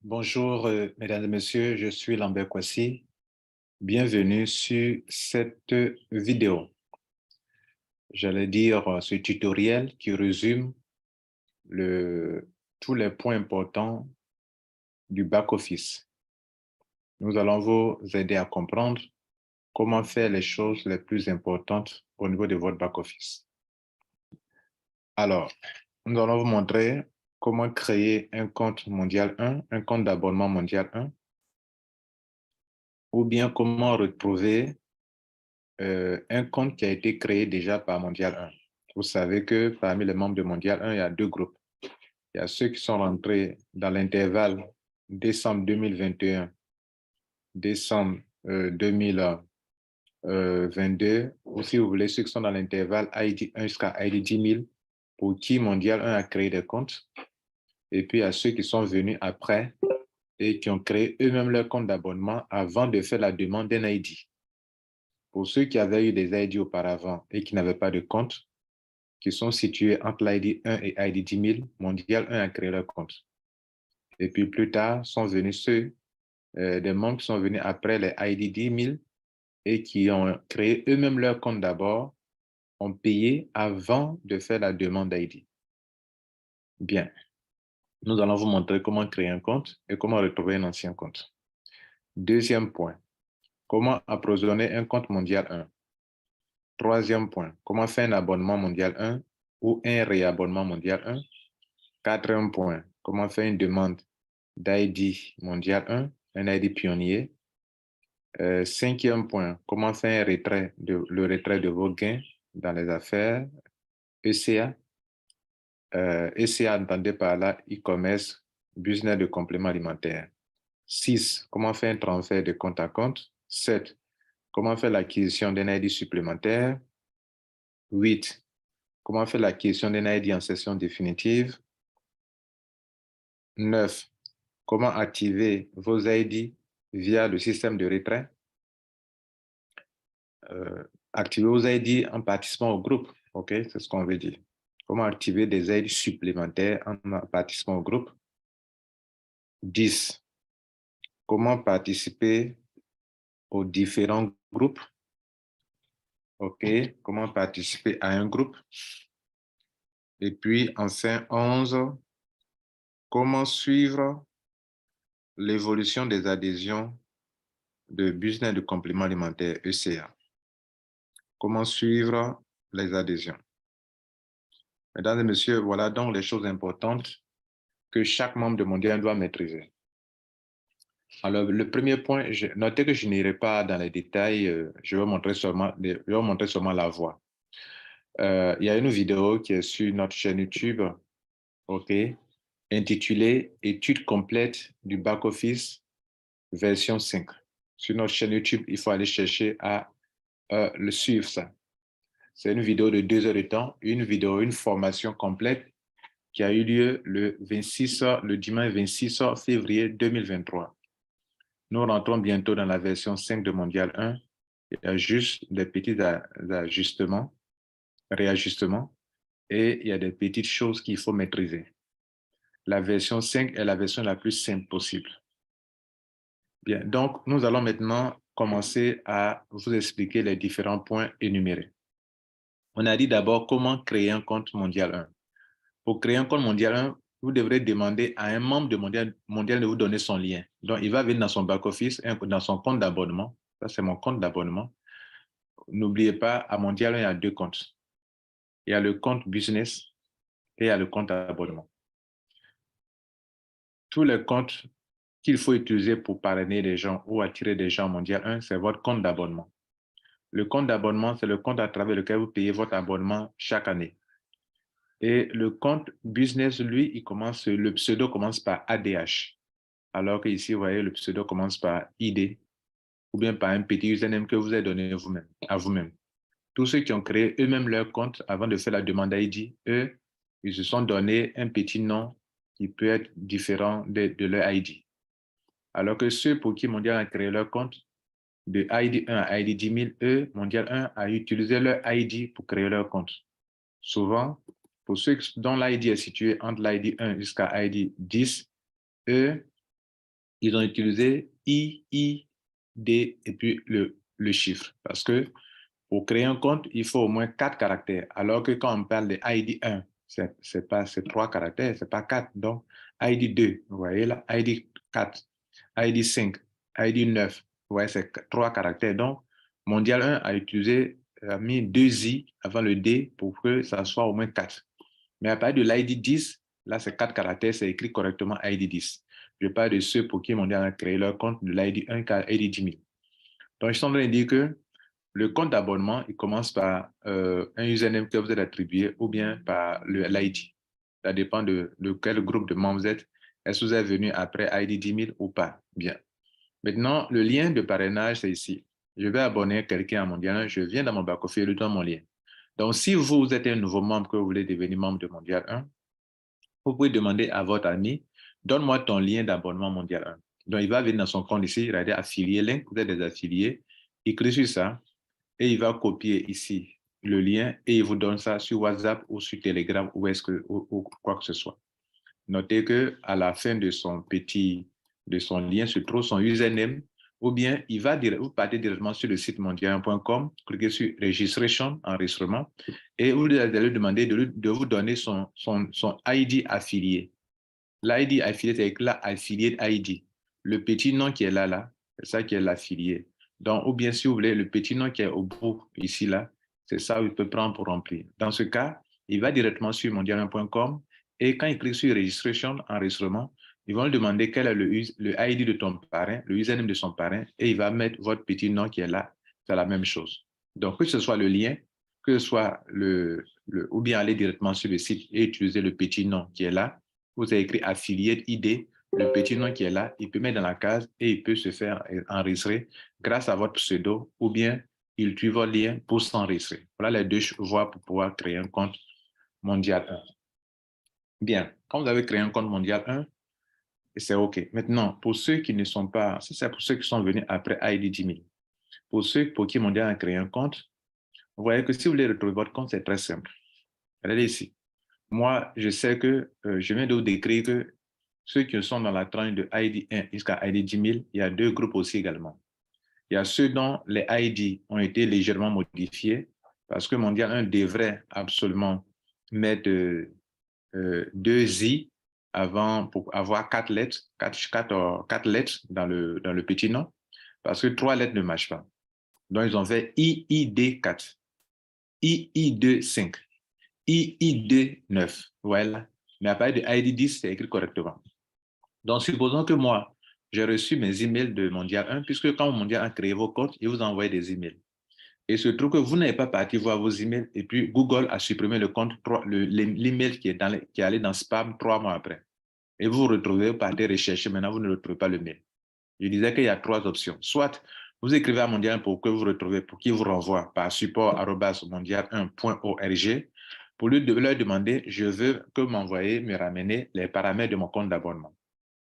Bonjour, mesdames et messieurs, je suis Lambert Kwasi. Bienvenue sur cette vidéo. J'allais dire ce tutoriel qui résume tous les points importants du back-office. Nous allons vous aider à comprendre comment faire les choses les plus importantes au niveau de votre back-office. Alors, nous allons vous montrer comment créer un compte Mondial 1, un compte d'abonnement Mondial 1, ou bien comment retrouver un compte qui a été créé déjà par Mondial 1. Vous savez que parmi les membres de Mondial 1, il y a deux groupes. Il y a ceux qui sont rentrés dans l'intervalle décembre 2021, décembre 2022, ou si vous voulez, ceux qui sont dans l'intervalle ID 1 jusqu'à ID 10 000, pour qui Mondial 1 a créé des comptes. Et puis, il y a ceux qui sont venus après et qui ont créé eux-mêmes leur compte d'abonnement avant de faire la demande d'un ID. Pour ceux qui avaient eu des ID auparavant et qui n'avaient pas de compte, qui sont situés entre l'ID 1 et ID 10 000, Mondial 1 a créé leur compte. Et puis plus tard, sont venus ceux, des membres qui sont venus après les ID 10 000 et qui ont créé eux-mêmes leur compte d'abord, ont payé avant de faire la demande d'ID. Bien, nous allons vous montrer comment créer un compte et comment retrouver un ancien compte. Deuxième point, comment approvisionner un compte Mondial 1. Troisième point, comment faire un abonnement Mondial 1 ou un réabonnement Mondial 1. Quatrième point, comment faire une demande d'ID Mondial 1, un ID pionnier. Cinquième point, comment faire le retrait de vos gains dans les affaires, ECA. ECA, entendez par là e-commerce, business de complément alimentaire. 6, comment faire un transfert de compte à compte. 7, comment faire l'acquisition d'un ID supplémentaire. 8, comment faire l'acquisition d'un ID en session définitive. 9, comment activer vos ID via le système de retrait. Activer vos ID en participant au groupe. OK, c'est ce qu'on veut dire. Comment activer des ID supplémentaires en participant au groupe. 10. Comment participer aux différents groupes. OK, comment participer à un groupe. Et puis, enfin, 11. Comment suivre l'évolution des adhésions de business de complément alimentaire, ECA. Comment suivre les adhésions. Mesdames et messieurs, voilà donc les choses importantes que chaque membre de Mondial doit maîtriser. Alors, le premier point, notez que je n'irai pas dans les détails, je vais montrer seulement la voie. Il y a une vidéo qui est sur notre chaîne YouTube, OK, intitulée « Étude complète du back-office version 5 ». Sur notre chaîne YouTube, il faut aller chercher à le suivre ça. C'est une vidéo de 2 heures de temps, une formation complète qui a eu lieu le dimanche 26 février 2023. Nous rentrons bientôt dans la version 5 de Mondial 1. Il y a juste des petits ajustements, réajustements, et il y a des petites choses qu'il faut maîtriser. La version 5 est la version la plus simple possible. Bien, donc nous allons maintenant commencer à vous expliquer les différents points énumérés. On a dit d'abord comment créer un compte Mondial 1. Pour créer un compte Mondial 1, vous devrez demander à un membre de Mondial de vous donner son lien. Donc, il va venir dans son back-office, dans son compte d'abonnement. Ça, c'est mon compte d'abonnement. N'oubliez pas, à Mondial 1, il y a 2 comptes. Il y a le compte business et il y a le compte abonnement. Tous les comptes qu'il faut utiliser pour parrainer des gens ou attirer des gens Mondial 1, c'est votre compte d'abonnement. Le compte d'abonnement, c'est le compte à travers lequel vous payez votre abonnement chaque année. Et le compte business, lui, le pseudo commence par ADH. Alors qu'ici, vous voyez, le pseudo commence par ID ou bien par un petit username que vous avez donné à vous-même. Tous ceux qui ont créé eux-mêmes leur compte avant de faire la demande ID, eux, ils se sont donné un petit nom qui peut être différent de leur ID. Alors que ceux pour qui Mondial a créé leur compte, de ID 1 à ID 10 000, eux, Mondial 1 a utilisé leur ID pour créer leur compte. Souvent, pour ceux dont l'ID est situé entre l'ID 1 jusqu'à ID 10, eux, ils ont utilisé I, I, D et puis le chiffre. Parce que pour créer un compte, il faut au moins 4 caractères. Alors que quand on parle de ID 1, c'est 3 caractères, c'est pas 4. Donc, ID 2, vous voyez là, ID 4, ID 5, ID 9, vous voyez, c'est 3 caractères. Donc, Mondial 1 a mis 2 I avant le D pour que ça soit au moins 4. Mais à partir de l'ID 10, là, c'est 4 caractères, c'est écrit correctement ID 10. Je parle de ceux pour qui Mondial a créé leur compte de l'ID 1 à l'ID 10 000. Donc, je suis en train de dire que le compte d'abonnement, il commence par un username que vous êtes attribué ou bien par l'ID. Ça dépend de quel groupe de membres vous êtes. Est-ce que vous êtes venu après ID 10 000 ou pas? Bien. Maintenant, le lien de parrainage, c'est ici. Je vais abonner quelqu'un à Mondial 1. Je viens dans mon back-office, je lui donne mon lien. Donc, si vous êtes un nouveau membre que vous voulez devenir membre de Mondial 1, vous pouvez demander à votre ami, donne-moi ton lien d'abonnement Mondial 1. Donc, il va venir dans son compte ici, il va dire affilié, link, vous êtes des affiliés, il clique sur ça et il va copier ici le lien et il vous donne ça sur WhatsApp ou sur Telegram ou quoi que ce soit. Notez que à la fin de son lien se trouve son username ou bien vous partez directement sur le site mondial1.com, cliquez sur registration, enregistrement et vous allez lui demander de vous donner son ID affilié. L'ID affilié, c'est écrit là, affiliate ID. Le petit nom qui est là, c'est ça qui est l'affilié. Donc, ou bien si vous voulez, le petit nom qui est au bout, ici, là, c'est ça qu'il peut prendre pour remplir. Dans ce cas, il va directement sur mondial1.com et quand il clique sur registration, enregistrement, ils vont lui demander quel est le ID de ton parrain, le username de son parrain, et il va mettre votre petit nom qui est là. C'est la même chose. Donc, que ce soit le lien, que ce soit ou bien aller directement sur le site et utiliser le petit nom qui est là, vous avez écrit affiliate ID, le petit nom qui est là, il peut mettre dans la case et il peut se faire enregistrer grâce à votre pseudo ou bien il utilise votre lien pour s'enregistrer. Voilà les deux voies pour pouvoir créer un compte mondial 1. Bien, quand vous avez créé un compte mondial 1, c'est OK. Maintenant, pour ceux qui ne sont pas, ça c'est pour ceux qui sont venus après ID 10 000. Pour ceux pour qui Mondial a créé un compte, vous voyez que si vous voulez retrouver votre compte, c'est très simple. Regardez ici. Moi, je sais que je viens de vous décrire que ceux qui sont dans la tranche de ID 1 jusqu'à ID 10 000, il y a 2 groupes aussi également. Il y a ceux dont les ID ont été légèrement modifiés parce que Mondial 1 devrait absolument mettre 2 I avant pour avoir 4 lettres, 4 lettres dans le petit nom parce que 3 lettres ne marchent pas. Donc, ils ont fait IID4, II5, II9. Voilà. Mais à partir de ID10, c'est écrit correctement. Donc, supposons que moi, j'ai reçu mes emails de Mondial 1, puisque quand Mondial a créé vos comptes, il vous envoie des emails. Et il se trouve que vous n'avez pas parti voir vos emails, et puis Google a supprimé le compte, l'email qui est allé dans spam 3 mois après. Et vous vous retrouvez, vous partez rechercher, maintenant vous ne retrouvez pas le mail. Je disais qu'il y a 3 options. Soit vous écrivez à Mondial 1 pour que vous retrouvez, pour qu'il vous renvoie par support@mondial1.org pour leur demander, je veux que m'envoyez, me ramener les paramètres de mon compte d'abonnement.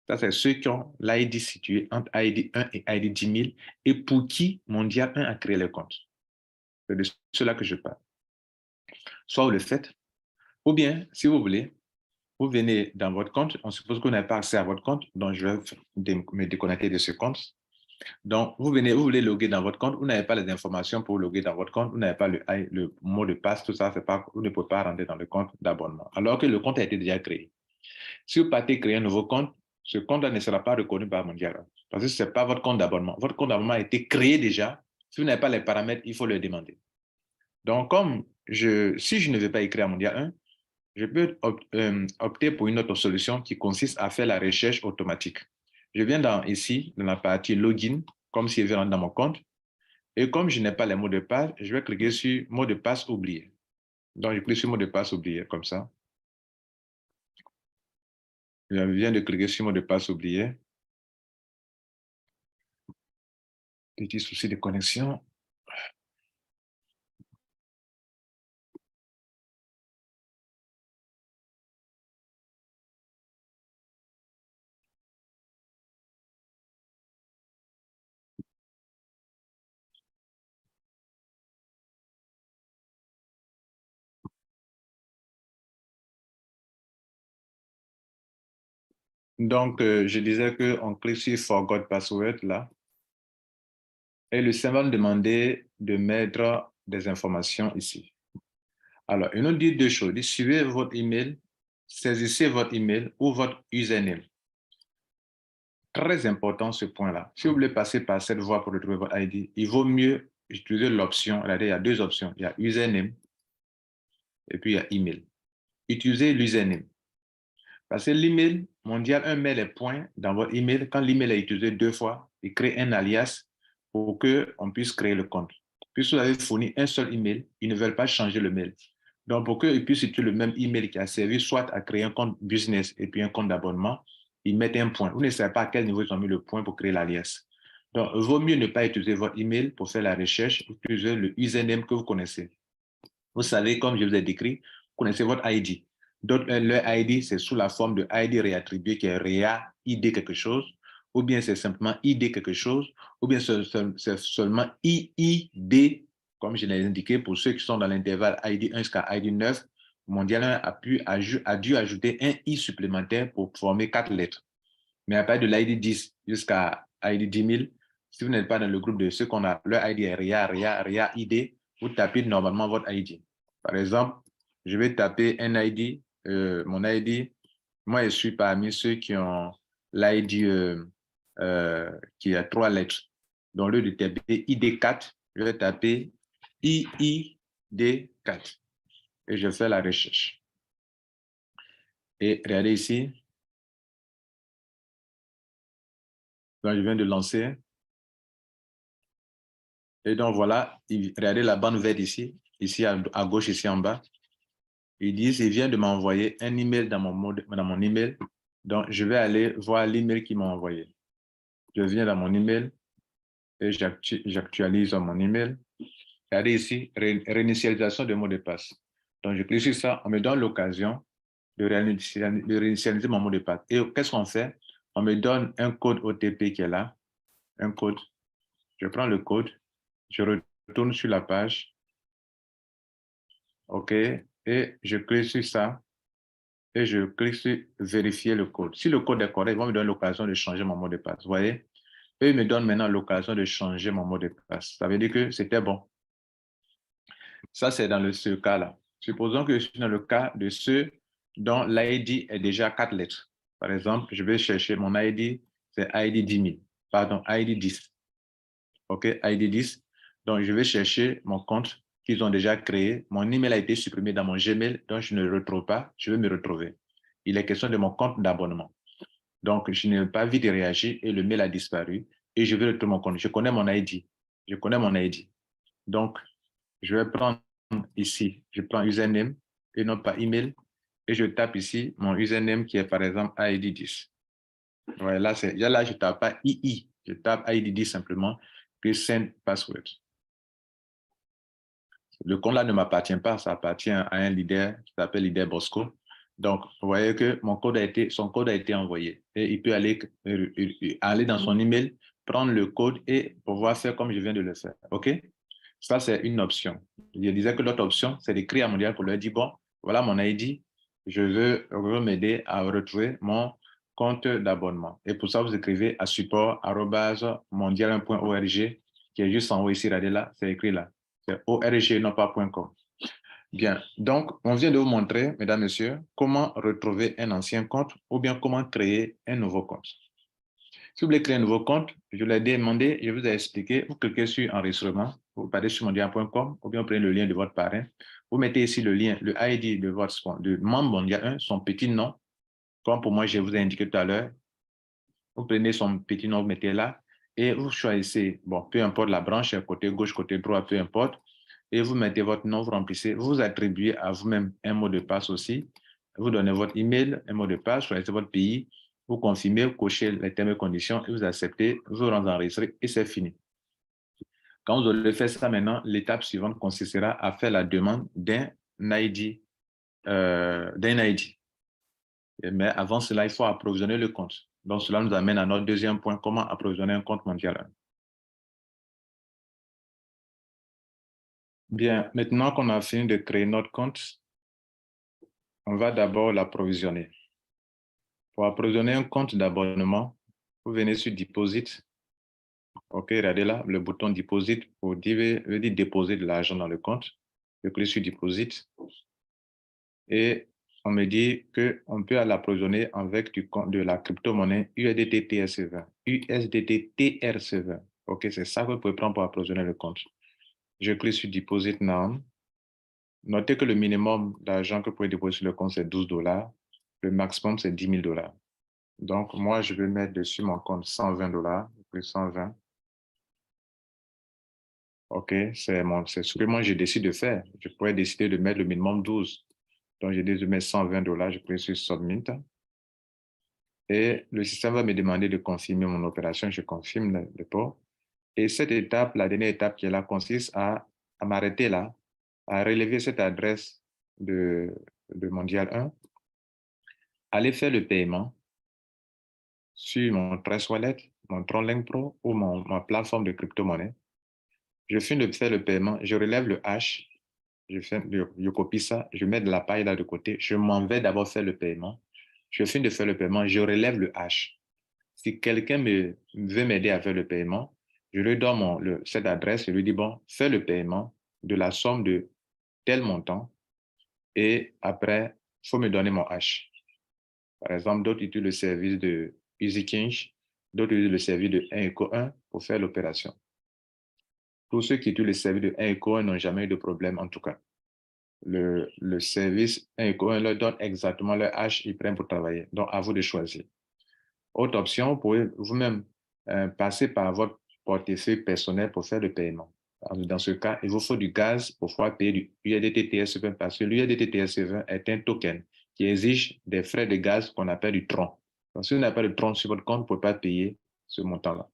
Ça, c'est ceux qui ont l'ID situé entre ID 1 et ID 10 000 et pour qui Mondial 1 a créé le compte. C'est de cela que je parle. Soit vous le faites, ou bien, si vous voulez, vous venez dans votre compte, on suppose que vous n'avez pas accès à votre compte, donc je vais me déconnecter de ce compte. Donc, vous voulez loguer dans votre compte, vous n'avez pas les informations pour loguer dans votre compte, vous n'avez pas le mot de passe, tout ça, vous ne pouvez pas rentrer dans le compte d'abonnement, alors que le compte a été déjà créé. Si vous partez créer un nouveau compte, ce compte-là ne sera pas reconnu par Mondial, parce que ce n'est pas votre compte d'abonnement. Votre compte d'abonnement a été créé déjà. Si vous n'avez pas les paramètres, il faut le demander. Donc, si je ne vais pas écrire à Mondial 1, je peux opter pour une autre solution qui consiste à faire la recherche automatique. Je viens ici, dans la partie login, comme si je rentre dans mon compte. Et comme je n'ai pas les mots de passe, je vais cliquer sur mot de passe oublié. Donc, je clique sur mot de passe oublié, comme ça. Je viens de cliquer sur mot de passe oublié. Petit souci de connexion. Donc, je disais qu'on clique sur Forgot Password là. Et le serveur va nous demander de mettre des informations ici. Alors, il nous dit deux choses. Il dit, suivez votre email, saisissez votre email ou votre username. Très important ce point-là. Si vous voulez passer par cette voie pour retrouver votre ID, il vaut mieux utiliser l'option. Regardez, il y a deux options. Il y a username et puis il y a email. Utilisez l'username. Parce que l'email mondial, un met les points dans votre email. Quand l'email est utilisé deux fois, il crée un alias pour qu'on puisse créer le compte. Puisque vous avez fourni un seul email, ils ne veulent pas changer le mail. Donc, pour qu'ils puissent utiliser le même email qui a servi soit à créer un compte business et puis un compte d'abonnement, ils mettent un point. Vous ne savez pas à quel niveau ils ont mis le point pour créer l'alias. Donc, il vaut mieux ne pas utiliser votre email pour faire la recherche, utiliser le username que vous connaissez. Vous savez, comme je vous ai décrit, vous connaissez votre ID. Donc, leur ID, c'est sous la forme de ID réattribué qui est réa ID quelque chose, ou bien c'est simplement ID quelque chose, ou bien c'est seulement IID, comme je l'ai indiqué, pour ceux qui sont dans l'intervalle ID 1 jusqu'à ID 9, Mondial 1 a dû ajouter un I supplémentaire pour former 4 lettres. Mais à partir de l'ID 10 jusqu'à ID 10 000, si vous n'êtes pas dans le groupe de ceux qu'on a, leur ID est REA ID, vous tapez normalement votre ID. Par exemple, je vais taper un ID, mon ID. Moi, je suis parmi ceux qui ont l'ID qui a 3 lettres. Donc, au lieu de taper ID4, je vais taper IID4 et je fais la recherche. Et regardez ici. Donc, je viens de lancer. Et donc, voilà, regardez la bande verte ici à gauche, ici en bas. Ils disent, il vient de m'envoyer un email dans mon email. Donc, je vais aller voir l'email qu'il m'a envoyé. Je viens dans mon email et j'actualise mon email. Regardez ici, réinitialisation de mot de passe. Donc, je clique sur ça, on me donne l'occasion de réinitialiser mon mot de passe. Et qu'est-ce qu'on fait? On me donne un code OTP qui est là, un code. Je prends le code, je retourne sur la page. OK, et je clique sur ça et je clique sur vérifier le code. Si le code est correct, ils vont me donner l'occasion de changer mon mot de passe. Vous voyez? Eux, ils me donnent maintenant l'occasion de changer mon mot de passe. Ça veut dire que c'était bon. Ça, c'est dans ce cas-là. Supposons que je suis dans le cas de ceux dont l'ID est déjà 4 lettres. Par exemple, je vais chercher mon ID, c'est ID 10 000. Pardon, ID 10. OK, ID 10. Donc, je vais chercher mon compte qu'ils ont déjà créé. Mon email a été supprimé dans mon Gmail, donc je ne le retrouve pas. Je vais me retrouver. Il est question de mon compte d'abonnement. Donc, je n'ai pas vite réagi et le mail a disparu et je vais retrouver mon compte. Je connais mon ID. Je connais mon ID. Donc, je vais prendre ici, je prends username et non pas email et je tape ici mon username qui est par exemple ID 10. Ouais, là, je ne tape pas II, je tape ID 10 simplement, puis send password. Le compte là ne m'appartient pas, ça appartient à un leader qui s'appelle Leader Bosco. Donc, vous voyez que son code a été envoyé et il peut aller dans son email, prendre le code et pouvoir faire comme je viens de le faire. OK? Ça, c'est une option. Je disais que l'autre option, c'est d'écrire à Mondial pour leur dire, bon, voilà mon ID, je veux m'aider à retrouver mon compte d'abonnement. Et pour ça, vous écrivez à support@mondial1.org, qui est juste en haut ici, regardez là, c'est écrit là. C'est org, non pas .com. Bien, donc, on vient de vous montrer, mesdames, messieurs, comment retrouver un ancien compte ou bien comment créer un nouveau compte. Si vous voulez créer un nouveau compte, je vous l'ai demandé, je vous ai expliqué, vous cliquez sur enregistrement, vous partez sur mondial.com ou bien vous prenez le lien de votre parrain. Vous mettez ici le lien, le ID de membre Mondial 1, son petit nom, comme pour moi, je vous ai indiqué tout à l'heure. Vous prenez son petit nom, vous mettez là et vous choisissez, bon, peu importe la branche, côté gauche, côté droit, peu importe, et vous mettez votre nom, vous remplissez, vous attribuez à vous-même un mot de passe aussi, vous donnez votre email, un mot de passe, choisissez votre pays, vous confirmez, vous cochez les termes et conditions et vous acceptez, vous rendez enregistré et c'est fini. Quand vous aurez fait ça maintenant, l'étape suivante consistera à faire la demande d'un ID. Mais avant cela, il faut approvisionner le compte. Donc, cela nous amène à notre deuxième point, comment approvisionner un compte mondial. Bien, maintenant qu'on a fini de créer notre compte, on va d'abord l'approvisionner. Pour approvisionner un compte d'abonnement, vous venez sur Deposit. OK, regardez là, le bouton Deposit pour dire déposer de l'argent dans le compte. Je clique sur Deposit et on me dit qu'on peut l'approvisionner avec de la crypto-monnaie USDT TRC20. USDT TRC20. OK, c'est ça que vous pouvez prendre pour approvisionner le compte. Je clique sur Deposit Now. Notez que le minimum d'argent que vous pouvez déposer sur le compte, c'est 12 $. Le maximum, c'est 10 000 $. Donc, moi, je vais mettre dessus mon compte 120 $, plus 120. OK, c'est ce que moi, je décide de faire. Je pourrais décider de mettre le minimum 12. Donc, j'ai décidé de mettre 120 $. Je clique sur Submit. Et le système va me demander de confirmer mon opération. Je confirme le dépôt. Et cette étape, la dernière étape qui est là, consiste à m'arrêter là, à relever cette adresse de Mondial 1, aller faire le paiement sur mon Trust Wallet, mon TronLink Pro ou ma plateforme de crypto-monnaie. Je finis de faire le paiement, je relève le hash, je copie ça, je mets de la paille là de côté, je m'en vais d'abord faire le paiement. Je finis de faire le paiement, je relève le hash. Si quelqu'un veut m'aider à faire le paiement, je lui donne cette adresse, je lui dis, bon, fais le paiement de la somme de tel montant et après, il faut me donner mon hash. Par exemple, d'autres utilisent le service de EasyKinch, d'autres utilisent le service de 1ECO1 pour faire l'opération. Tous ceux qui utilisent le service de 1ECO1 n'ont jamais eu de problème, en tout cas. Le service 1ECO1 leur donne exactement leur hash qu'ils prennent pour travailler. Donc, à vous de choisir. Autre option, vous pouvez vous-même passer par votre portefeuille personnel pour faire le paiement. Dans ce cas, il vous faut du gaz pour pouvoir payer du USDT TRC20 parce que l'USDT TRC20 est un token qui exige des frais de gaz qu'on appelle du tron. Donc, si vous n'avez pas de tron sur votre compte, vous ne pouvez pas payer ce montant-là.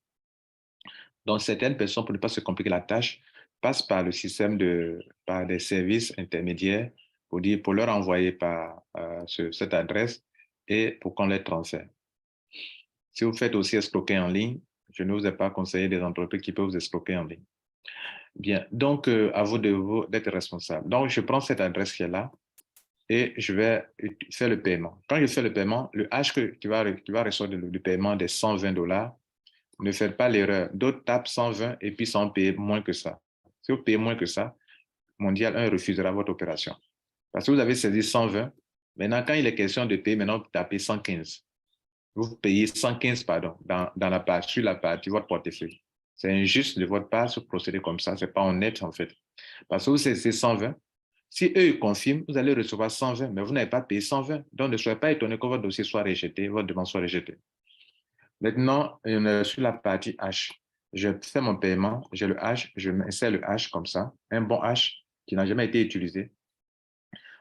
Donc, certaines personnes, pour ne pas se compliquer la tâche, passent par le système par des services intermédiaires pour leur envoyer par cette adresse et pour qu'on les transfère. Si vous faites aussi escroquer en ligne, je ne vous ai pas conseillé des entreprises qui peuvent vous escroquer en ligne. Bien, donc à vous d'être responsable. Donc, je prends cette adresse qui est là et je vais faire le paiement. Quand je fais le paiement, le hash qui va recevoir du paiement des 120 $, ne faites pas l'erreur. D'autres tapent 120 et puis sans payer moins que ça. Si vous payez moins que ça, Mondial 1 refusera votre opération. Parce que vous avez saisi 120. Maintenant, quand il est question de payer, maintenant, vous tapez 115. Vous payez 115, pardon, sur la partie votre portefeuille. C'est injuste de votre part de procéder comme ça. Ce n'est pas honnête, en fait. Parce que vous saisissez 120. Si eux ils confirment, vous allez recevoir 120, mais vous n'avez pas payé 120. Donc, ne soyez pas étonné que votre dossier soit rejeté, votre demande soit rejetée. Maintenant, on est sur la partie H. Je fais mon paiement, j'ai le H, je m'insère le H comme ça, un bon H qui n'a jamais été utilisé.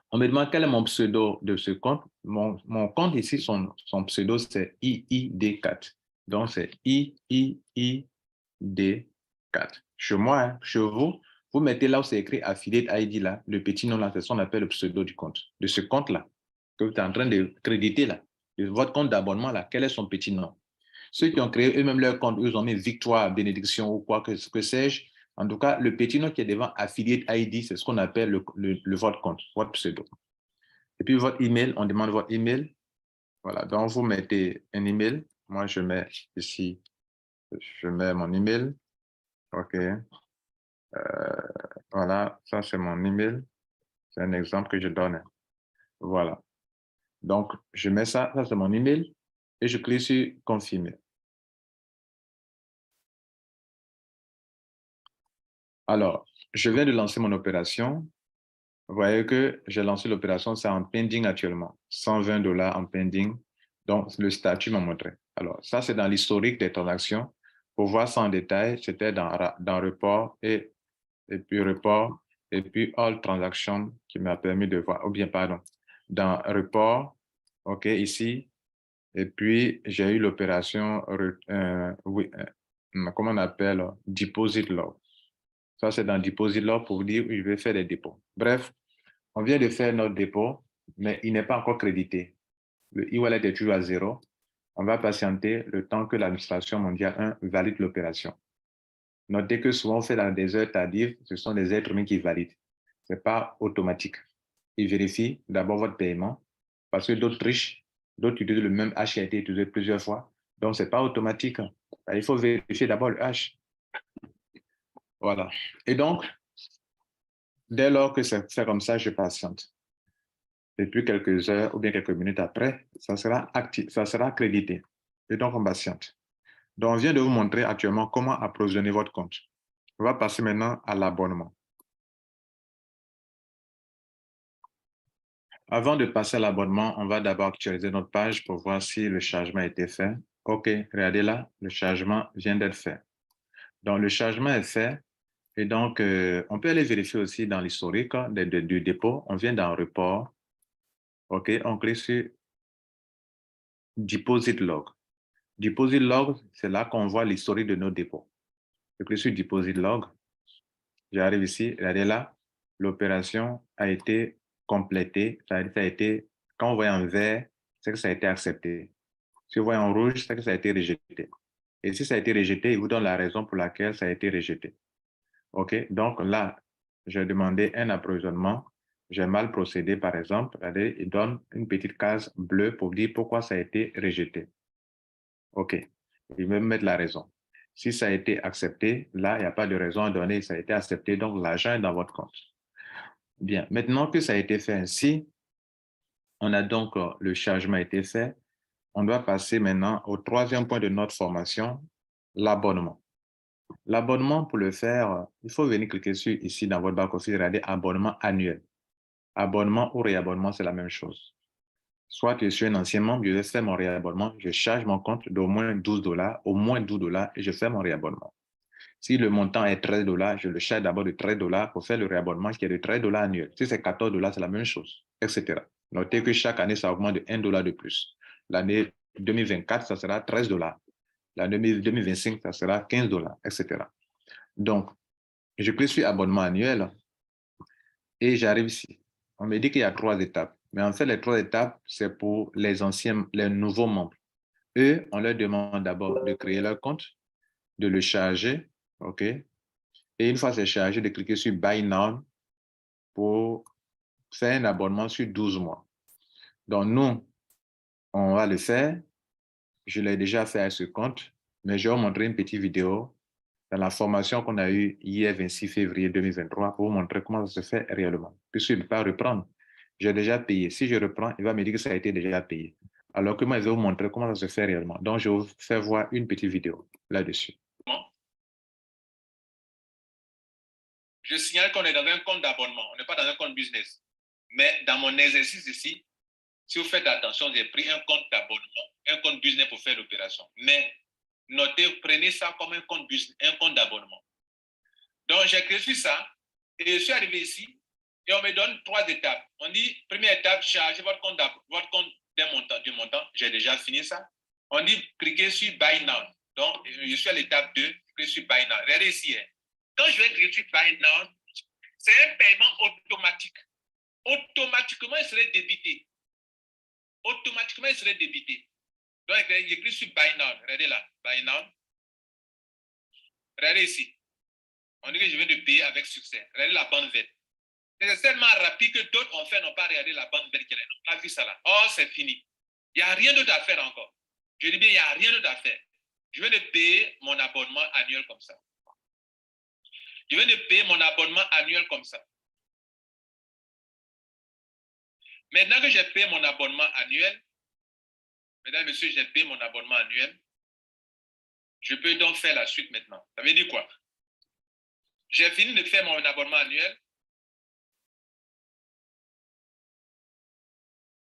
On me demande quel est mon pseudo de ce compte. Mon compte ici, son pseudo, c'est IID4. Donc, c'est IIID4. Chez moi, hein, chez vous, vous mettez là où c'est écrit Affiliate ID, là, le petit nom là, c'est ce qu'on appelle le pseudo du compte. De ce compte-là, que vous êtes en train de créditer là, de votre compte d'abonnement là, quel est son petit nom? Ceux qui ont créé eux-mêmes leur compte, eux ont mis Victoire, Bénédiction ou quoi que sais-je. En tout cas, le petit nom qui est devant Affiliate ID, c'est ce qu'on appelle votre compte, votre pseudo. Et puis votre email, on demande votre email. Voilà, donc vous mettez un email. Moi, je mets ici, je mets mon email. OK. Voilà, ça c'est mon email. C'est un exemple que je donne. Voilà. Donc, je mets ça c'est mon email et je clique sur confirmer. Alors, je viens de lancer mon opération. Vous voyez que j'ai lancé l'opération, c'est en pending actuellement. 120 $ en pending. Donc, le statut m'a montré. Alors, ça, c'est dans l'historique des transactions. Pour voir ça en détail, c'était dans report et puis report et puis all transactions qui m'a permis de voir, ou bien, pardon, dans report, OK, ici, et puis j'ai eu l'opération, comment on appelle, deposit log. Ça, c'est dans deposit log pour vous dire où je vais faire des dépôts. Bref, on vient de faire notre dépôt, mais il n'est pas encore crédité. Le e-wallet est toujours à 0. On va patienter le temps que l'administration mondiale 1 valide l'opération. Notez que souvent, on fait dans des heures tardives, ce sont des êtres humains qui valident. Ce n'est pas automatique. Ils vérifient d'abord votre paiement, parce que d'autres trichent. D'autres utilisent le même H qui a été utilisé plusieurs fois. Donc, ce n'est pas automatique. Il faut vérifier d'abord le H. Voilà. Et donc, dès lors que c'est fait comme ça, je patiente. Et puis quelques heures ou bien quelques minutes après, ça sera actif, ça sera crédité. Et donc, on patiente. Donc, on vient de vous montrer actuellement comment approvisionner votre compte. On va passer maintenant à l'abonnement. Avant de passer à l'abonnement, on va d'abord actualiser notre page pour voir si le chargement a été fait. OK, regardez là, le chargement vient d'être fait. Donc, le chargement est fait. Et donc, on peut aller vérifier aussi dans l'historique du dépôt. On vient dans report. OK, on clique sur Deposit Log. Deposit Log, c'est là qu'on voit l'historique de nos dépôts. Je clique sur Deposit Log. J'arrive ici, regardez là, l'opération a été complétée. Ça a été, quand on voit en vert, c'est que ça a été accepté. Si vous voyez en rouge, c'est que ça a été rejeté. Et si ça a été rejeté, il vous donne la raison pour laquelle ça a été rejeté. OK, donc là, j'ai demandé un approvisionnement. J'ai mal procédé, par exemple. Regardez, il donne une petite case bleue pour dire pourquoi ça a été rejeté. OK, il va me mettre la raison. Si ça a été accepté, là, il n'y a pas de raison à donner, ça a été accepté, donc l'argent est dans votre compte. Bien, maintenant que ça a été fait ainsi, on a donc le chargement a été fait. On doit passer maintenant au troisième point de notre formation, l'abonnement. L'abonnement, pour le faire, il faut venir cliquer sur ici dans votre back-office, regarder abonnement annuel. Abonnement ou réabonnement, c'est la même chose. Soit je suis un ancien membre, je vais faire mon réabonnement, je charge mon compte d'au moins $12, au moins $12, et je fais mon réabonnement. Si le montant est $13, je le charge d'abord de $13 pour faire le réabonnement qui est de $13 annuel. Si c'est $14, c'est la même chose, etc. Notez que chaque année, ça augmente de $1 de plus. L'année 2024, ça sera $13. L'année 2025, ça sera $15, etc. Donc, je clique sur abonnement annuel et j'arrive ici. On me dit qu'il y a 3 étapes. Mais en fait, les 3 étapes, c'est pour les anciens, les nouveaux membres. Eux, on leur demande d'abord de créer leur compte, de le charger, OK? Et une fois c'est chargé, de cliquer sur Buy Now pour faire un abonnement sur 12 mois. Donc, nous, on va le faire. Je l'ai déjà fait à ce compte, mais je vais vous montrer une petite vidéo dans la formation qu'on a eue hier, 26 février 2023, pour vous montrer comment ça se fait réellement. Puisqu'il ne peut pas reprendre. J'ai déjà payé. Si je reprends, il va me dire que ça a été déjà payé. Alors que moi, je vais vous montrer comment ça se fait réellement. Donc, je vais vous faire voir une petite vidéo là-dessus. Je signale qu'on est dans un compte d'abonnement. On n'est pas dans un compte business. Mais dans mon exercice ici, si vous faites attention, j'ai pris un compte d'abonnement, un compte business pour faire l'opération. Mais notez, prenez ça comme un compte business, un compte d'abonnement. Donc, j'ai créé ça et je suis arrivé ici et on me donne 3 étapes. On dit, première étape, chargez votre compte du montant. J'ai déjà fini ça. On dit, cliquez sur Buy Now. Donc, je suis à l'étape 2, je clique sur Buy Now. Regardez ici. Quand je vais cliquer sur Buy Now, c'est un paiement automatique. Automatiquement, il serait débité. Automatiquement, il serait débité. Donc, je clique sur Buy Now. Regardez là, Buy Now. Regardez ici. On dit que je viens de payer avec succès. Regardez la bande verte. C'est tellement rapide que d'autres ont fait, n'ont pas regardé la bande verte qui est là. On a vu ça là. Oh, c'est fini. Il n'y a rien d'autre à faire encore. Je dis bien, il n'y a rien d'autre à faire. Je viens de payer mon abonnement annuel comme ça. Je viens de payer mon abonnement annuel comme ça. Maintenant que j'ai payé mon abonnement annuel, mesdames et messieurs, j'ai payé mon abonnement annuel, je peux donc faire la suite maintenant. Ça veut dire quoi? J'ai fini de faire mon abonnement annuel.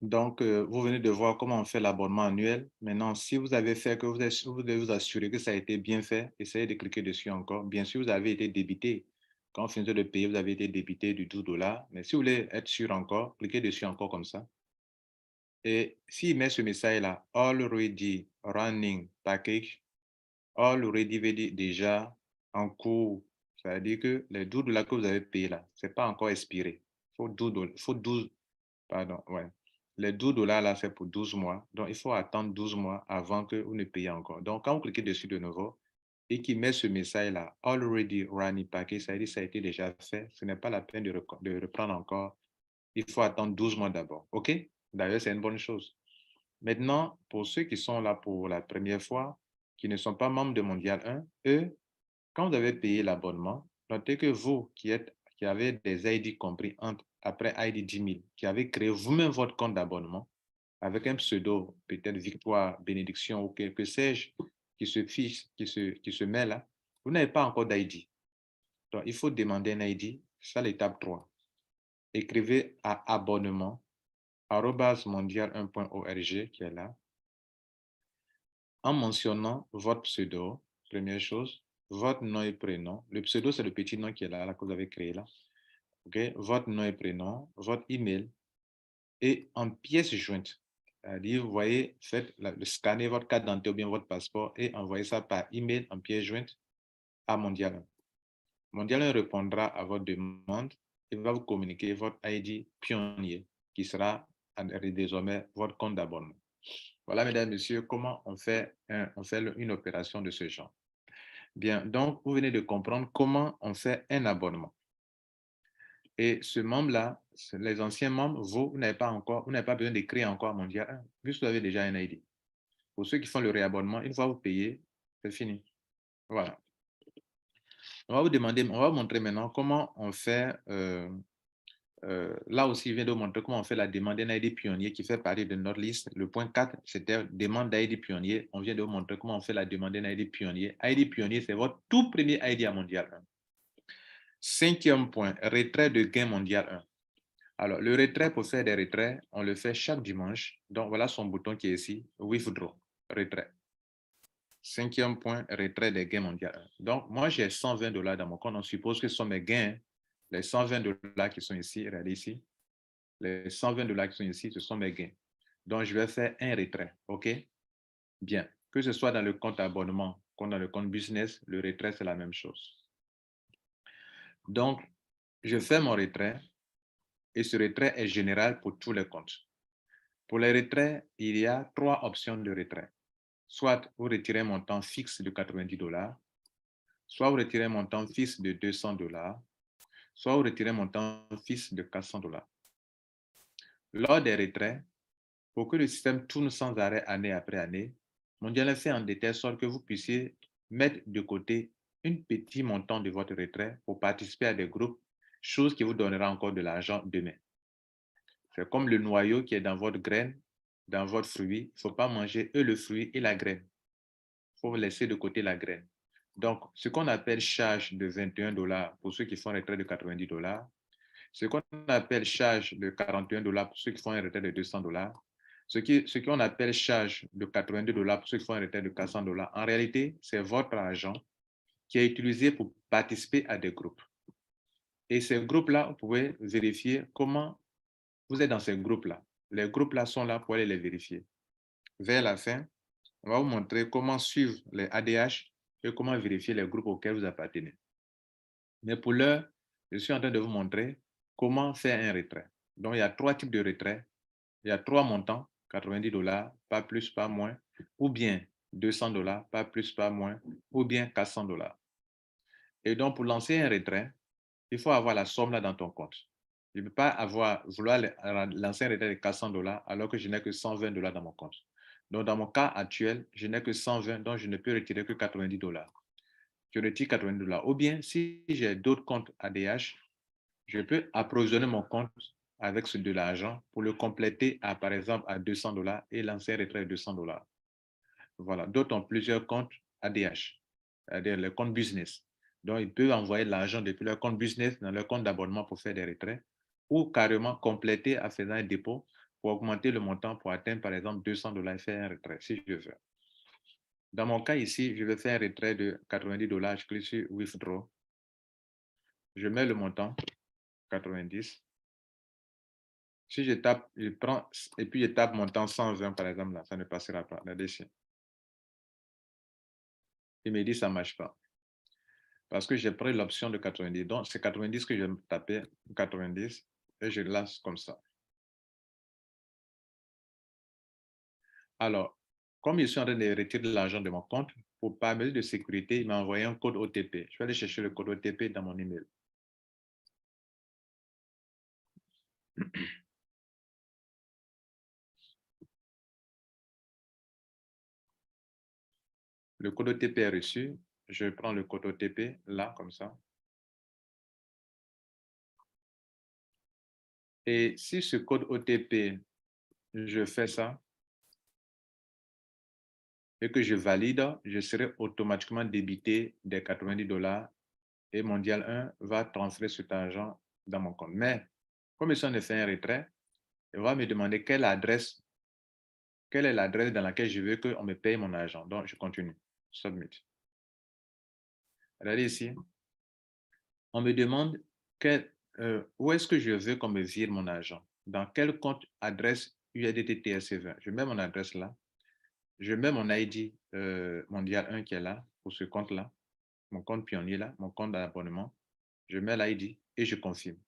Donc, vous venez de voir comment on fait l'abonnement annuel. Maintenant, si vous avez fait que vous devez vous assurer que ça a été bien fait, essayez de cliquer dessus encore. Bien sûr, vous avez été débité. Quand vous finissez de payer, vous avez été débité du $12. Mais si vous voulez être sûr encore, cliquez dessus encore comme ça. Et s'il met ce message-là, Already Running Package, Already veut dire déjà en cours. Ça veut dire que les $12 que vous avez payés là, ce n'est pas encore expiré. Il faut 12, pardon, ouais. Les $12 là, c'est pour 12 mois. Donc, il faut attendre 12 mois avant que vous ne payez encore. Donc, quand vous cliquez dessus de nouveau et qu'il met ce message-là, Already Running Package, ça veut dire que ça a été déjà fait. Ce n'est pas la peine de reprendre encore. Il faut attendre 12 mois d'abord. OK? D'ailleurs, c'est une bonne chose. Maintenant, pour ceux qui sont là pour la première fois, qui ne sont pas membres de Mondial 1, eux, quand vous avez payé l'abonnement, notez que vous qui avez des ID compris après ID 10 000, qui avez créé vous-même votre compte d'abonnement avec un pseudo, peut-être Victoire, Bénédiction ou que sais-je, qui se fiche, qui se met là, vous n'avez pas encore d'ID. Donc, il faut demander un ID. C'est l'étape 3. Écrivez à abonnement mondial1.org qui est là, en mentionnant votre pseudo, première chose, votre nom et prénom. Le pseudo, c'est le petit nom qui est là, que vous avez créé là. Okay? Votre nom et prénom, votre email et en pièce jointe. C'est-à-dire, vous voyez, scannez votre carte d'identité ou bien votre passeport et envoyez ça par email en pièce jointe à Mondial 1. Mondial 1 répondra à votre demande et va vous communiquer votre ID pionnier qui sera désormais votre compte d'abonnement. Voilà, mesdames, messieurs, comment on fait une opération de ce genre. Bien, donc, vous venez de comprendre comment on fait un abonnement. Et ce membre-là, les anciens membres, vous n'avez pas besoin d'écrire encore Mondial 1, puisque vous avez déjà un ID. Pour ceux qui font le réabonnement, une fois vous payez, c'est fini. Voilà. On va vous montrer maintenant comment on fait. Là aussi, je viens de vous montrer comment on fait la demande d'un ID pionnier qui fait partie de notre liste. Le point 4, c'était demande d'ID pionnier. On vient de vous montrer comment on fait la demande d'un ID pionnier. ID pionnier, c'est votre tout premier ID à Mondial 1. Cinquième point, retrait de gain Mondial 1. Alors, le retrait, pour faire des retraits, on le fait chaque dimanche. Donc, voilà son bouton qui est ici, Withdraw, retrait. Cinquième point, retrait des gains Mondial 1. Donc, moi, j'ai 120 $ dans mon compte. On suppose que ce sont mes gains. Les 120 $ qui sont ici, regardez ici. Les 120 $ qui sont ici, ce sont mes gains. Donc, je vais faire un retrait. OK? Bien. Que ce soit dans le compte abonnement comme dans le compte business, le retrait, c'est la même chose. Donc, je fais mon retrait et ce retrait est général pour tous les comptes. Pour les retraits, il y a 3 options de retrait. Soit vous retirez un montant fixe de 90 $, soit vous retirez un montant fixe de 200 $, soit vous retirez un montant fixe de 400 $. Lors des retraits, pour que le système tourne sans arrêt année après année, Mondial fait en telle sorte que vous puissiez mettre de côté un petit montant de votre retrait pour participer à des groupes, chose qui vous donnera encore de l'argent demain. C'est comme le noyau qui est dans votre graine, dans votre fruit. Il ne faut pas manger le fruit et la graine. Il faut laisser de côté la graine. Donc, ce qu'on appelle charge de 21 $ pour ceux qui font un retrait de 90 $, ce qu'on appelle charge de 41 $ pour ceux qui font un retrait de 200 $, ce qu'on appelle charge de 82 $ pour ceux qui font un retrait de 400 $, en réalité, c'est votre argent qui est utilisé pour participer à des groupes. Et ces groupes-là, vous pouvez vérifier comment vous êtes dans ces groupes-là. Les groupes-là sont là pour aller les vérifier. Vers la fin, on va vous montrer comment suivre les ADH et comment vérifier les groupes auxquels vous appartenez. Mais pour l'heure, je suis en train de vous montrer comment faire un retrait. Donc, il y a 3 types de retraits. Il y a 3 montants, 90 $, pas plus, pas moins, ou bien 200 $, pas plus, pas moins, ou bien 400 $. Et donc, pour lancer un retrait, il faut avoir la somme là dans ton compte. Je ne peux pas vouloir lancer un retrait de 400 $ alors que je n'ai que 120 $ dans mon compte. Donc, dans mon cas actuel, je n'ai que 120, donc je ne peux retirer que 90 $. Je retire 90 $. Ou bien, si j'ai d'autres comptes ADH, je peux approvisionner mon compte avec de l'argent pour le compléter à, par exemple, à 200 $ et lancer un retrait de 200 $. Voilà. D'autres ont plusieurs comptes ADH, c'est-à-dire les comptes business. Donc, ils peuvent envoyer de l'argent depuis leur compte business dans leur compte d'abonnement pour faire des retraits ou carrément compléter en faisant un dépôt pour augmenter le montant pour atteindre, par exemple, 200 $ et faire un retrait, si je veux. Dans mon cas ici, je vais faire un retrait de 90 $. Je clique sur Withdraw. Je mets le montant, 90. Si je tape, je prends, et puis je tape montant 120, par exemple, là, ça ne passera pas. Regardez ici. Il me dit ça ne marche pas. Parce que j'ai pris l'option de 90. Donc, c'est 90 que je vais taper, 90, et je lance comme ça. Alors, comme je suis en train de retirer de l'argent de mon compte, pour par mesure de sécurité, il m'a envoyé un code OTP. Je vais aller chercher le code OTP dans mon email. le code OTP est reçu. Je prends le code OTP là, comme ça. Et si ce code OTP, je fais ça et que je valide, je serai automatiquement débité des $90 et Mondial 1 va transférer cet argent dans mon compte. Mais comme si on a fait un retrait, il va me demander quelle est l'adresse dans laquelle je veux qu'on me paye mon argent. Donc, je continue. Submit. Regardez ici. On me demande où est-ce que je veux qu'on me vire mon argent. Dans quel compte adresse USDT TRC20. Je mets mon adresse là. Je mets mon ID Mondial 1 qui est là, pour ce compte-là. Mon compte pionnier là, mon compte d'abonnement. Je mets l'ID et je confirme.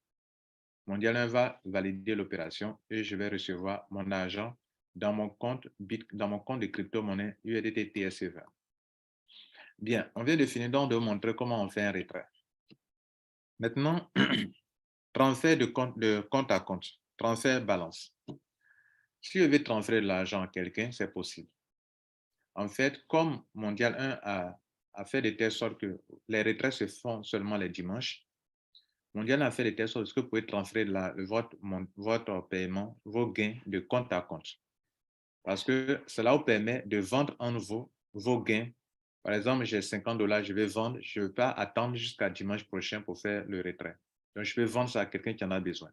Mondial 1 va valider l'opération et je vais recevoir mon argent dans mon compte de crypto-monnaie USDT TRC20. Bien, on vient de finir donc de vous montrer comment on fait un retrait. Maintenant, transfert de compte à compte, transfert balance. Si je veux transférer de l'argent à quelqu'un, c'est possible. En fait, comme Mondial 1 a fait de telle sorte que les retraits se font seulement les dimanches, Mondial a fait de telle sorte que vous pouvez transférer votre paiement, vos gains de compte à compte. Parce que cela vous permet de vendre en nouveau vos gains. Par exemple, j'ai $50, je vais vendre, je ne vais pas attendre jusqu'à dimanche prochain pour faire le retrait. Donc, je peux vendre ça à quelqu'un qui en a besoin.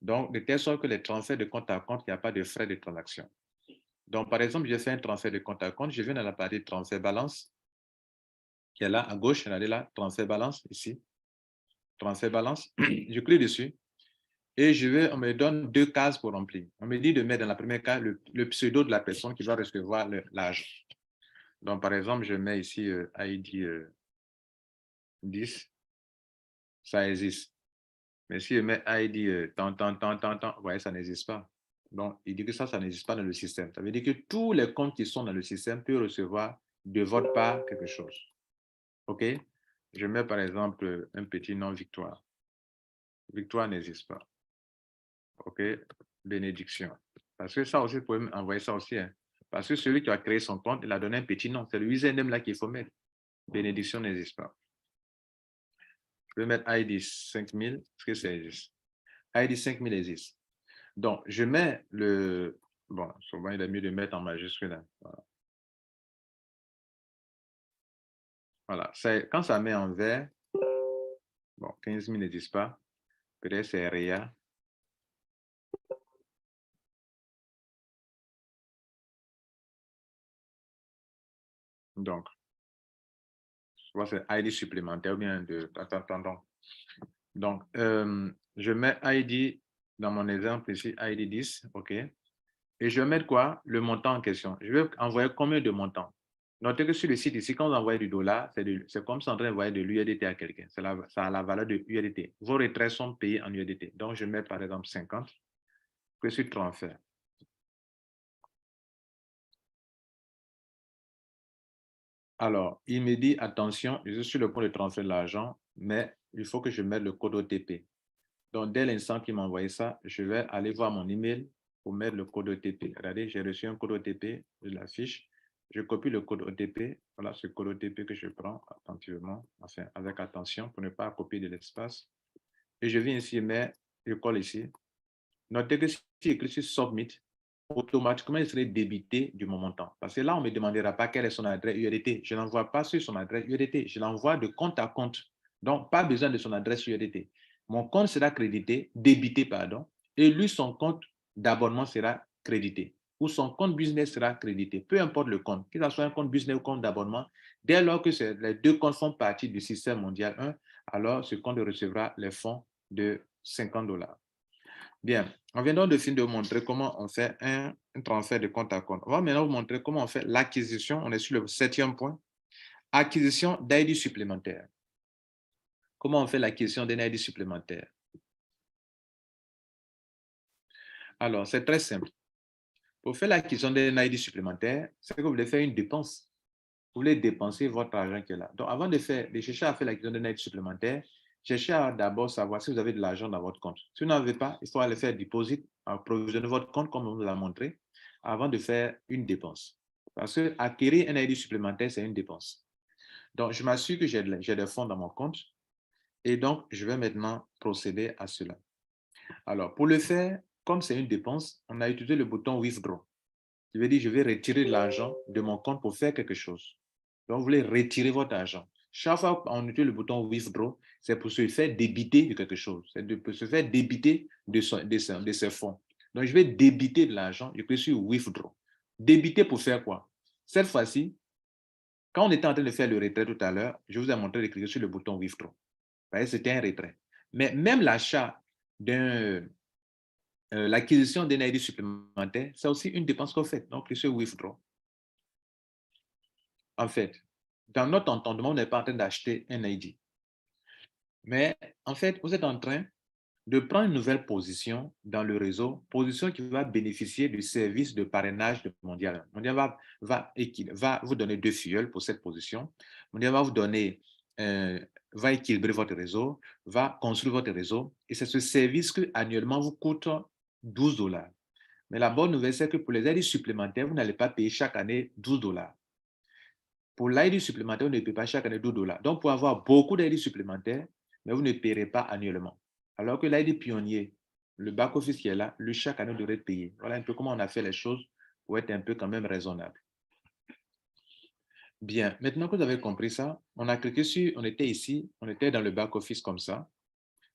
Donc, de telle sorte que les transferts de compte à compte, il n'y a pas de frais de transaction. Donc, par exemple, je fais un transfert de compte à compte, je viens dans la partie transfert balance, qui est là à gauche, regardez là, transfert balance, ici, transfert balance, je clique dessus et on me donne 2 cases pour remplir. On me dit de mettre dans la première case le pseudo de la personne qui va recevoir l'argent. Donc, par exemple, je mets ici ID 10, ça existe. Mais si je mets ID tant, vous voyez, ça n'existe pas. Donc, il dit que ça n'existe pas dans le système. Ça veut dire que tous les comptes qui sont dans le système peuvent recevoir de votre part quelque chose. OK? Je mets par exemple un petit nom Victoire. Victoire n'existe pas. OK? Bénédiction. Parce que ça aussi, vous pouvez envoyer ça aussi. Hein. Parce que celui qui a créé son compte, il a donné un petit nom. C'est le username là qu'il faut mettre. Bénédiction n'existe pas. Je vais mettre ID 5000, parce que ça existe. ID 5000 existe. Donc, je mets le... Bon, souvent, il est mieux de mettre en majuscule. Hein. Voilà. Quand ça met en vert, bon, 15 000 n'existe pas. Peut-être c'est RIA. Donc, je vois c'est ID supplémentaire ou bien de... Attends. Donc, je mets ID dans mon exemple ici, ID 10, OK? Et je vais mettre quoi? Le montant en question. Je vais envoyer combien de montants? Notez que sur le site ici, quand vous envoyez du dollar, c'est comme si on envoyait de l'USDT à quelqu'un. Ça a la valeur de USDT. Vos retraits sont payés en USDT. Donc, je mets par exemple 50. Que sur transfert. Alors, il me dit, attention, je suis sur le point de transférer l'argent, mais il faut que je mette le code OTP. Donc, dès l'instant qu'il m'a envoyé ça, je vais aller voir mon email pour mettre le code OTP. Regardez, j'ai reçu un code OTP, je l'affiche. Je copie le code OTP. Voilà ce code OTP que je prends attentivement, enfin, avec attention pour ne pas copier de l'espace. Et je viens ici, mais je colle ici. Notez que si j'écris sur Submit, automatiquement, il serait débité du montant. Parce que là, on ne me demandera pas quelle est son adresse URDT. Je n'envoie pas sur son adresse URDT. Je l'envoie de compte à compte. Donc, pas besoin de son adresse URDT. Mon compte sera débité, pardon, et lui, son compte d'abonnement sera crédité. Ou son compte business sera crédité. Peu importe le compte, que ce soit un compte business ou un compte d'abonnement, dès lors que les deux comptes font partie du système mondial 1, alors ce compte recevra les fonds de $50. Bien, on vient donc de finir de vous montrer comment on fait un transfert de compte à compte. On va maintenant vous montrer comment on fait l'acquisition. On est sur le 7e point. Acquisition d'ID supplémentaire. Comment on fait l'acquisition d'un ID supplémentaire? Alors, c'est très simple. Pour faire l'acquisition d'un ID supplémentaire, c'est que vous voulez faire une dépense. Vous voulez dépenser votre argent qui est là. Donc, avant de chercher à faire l'acquisition d'un ID supplémentaire, cherchez à d'abord savoir si vous avez de l'argent dans votre compte. Si vous n'en avez pas, il faut aller faire deposit, provisionner votre compte comme on vous l'a montré, avant de faire une dépense. Parce que acquérir un ID supplémentaire, c'est une dépense. Donc, je m'assure que j'ai des fonds dans mon compte et donc, je vais maintenant procéder à cela. Alors, pour le faire, comme c'est une dépense, on a utilisé le bouton Withdraw. Je vais dire, je vais retirer de l'argent de mon compte pour faire quelque chose. Donc, vous voulez retirer votre argent. Chaque fois qu'on utilise le bouton Withdraw, c'est pour se faire débiter de quelque chose. C'est pour se faire débiter de ses fonds. Donc, je vais débiter de l'argent. Je clique sur Withdraw. Débiter pour faire quoi? Cette fois-ci, quand on était en train de faire le retrait tout à l'heure, je vous ai montré de cliquer sur le bouton Withdraw. Vous voyez, c'était un retrait. Mais même l'achat l'acquisition d'un ID supplémentaire, c'est aussi une dépense qu'on fait. Donc, cliquez sur Withdraw. En fait, dans notre entendement, on n'est pas en train d'acheter un ID. Mais en fait, vous êtes en train de prendre une nouvelle position dans le réseau, position qui va bénéficier du service de parrainage de Mondial. Mondial va vous donner 2 filleuls pour cette position. Mondial va vous donner, va équilibrer votre réseau, va construire votre réseau. Et c'est ce service qui annuellement vous coûte 12 $. Mais la bonne nouvelle, c'est que pour les aides supplémentaires, vous n'allez pas payer chaque année 12 $. Pour l'ID supplémentaire, vous ne payez pas chaque année 12 $. Donc, pour avoir beaucoup d'ID supplémentaires, mais vous ne paierez pas annuellement. Alors que l'ID pionnier, le back-office qui est là, lui, chaque année, devrait payer. Voilà un peu comment on a fait les choses pour être un peu quand même raisonnable. Bien, maintenant que vous avez compris ça, on a cliqué sur, on était ici, on était dans le back-office comme ça,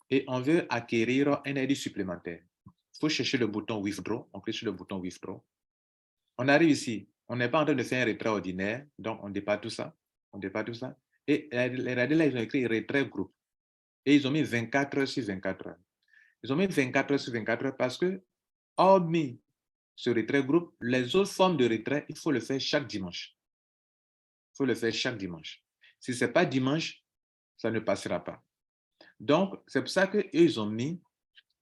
et on veut acquérir un ID supplémentaire. Il faut chercher le bouton Withdraw, on clique sur le bouton Withdraw. On arrive ici, on n'est pas en train de faire un retrait ordinaire, donc on dépasse tout ça. On dépasse tout ça. Et les radis là, ils ont écrit retrait groupe. Et ils ont mis 24 heures sur 24 heures. Ils ont mis 24 heures sur 24 heures parce que, hormis ce retrait groupe, les autres formes de retrait, il faut le faire chaque dimanche. Il faut le faire chaque dimanche. Si ce n'est pas dimanche, ça ne passera pas. Donc, c'est pour ça qu'ils ont mis,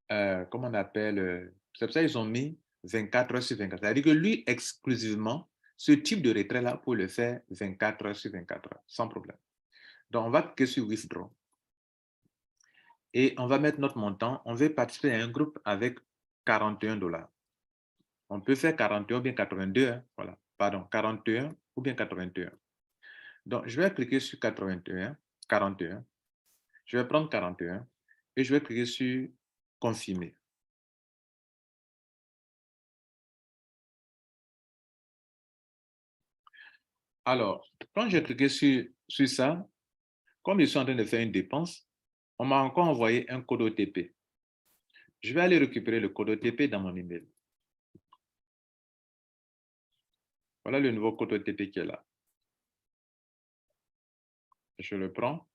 comment on appelle, c'est pour ça qu'ils ont mis 24 heures sur 24. C'est-à-dire que lui, exclusivement, ce type de retrait-là, pour le faire 24 heures sur 24 heures, sans problème. Donc, on va cliquer sur Withdraw. Et on va mettre notre montant. On veut participer à un groupe avec 41 $. On peut faire 41 ou bien 82. Hein, voilà. Pardon, 41 ou bien 81. Donc, je vais cliquer sur 41, 41. Je vais prendre 41 et je vais cliquer sur Confirmer. Alors, quand j'ai cliqué sur ça, comme je suis en train de faire une dépense, on m'a encore envoyé un code OTP. Je vais aller récupérer le code OTP dans mon email. Voilà le nouveau code OTP qui est là. Je le prends.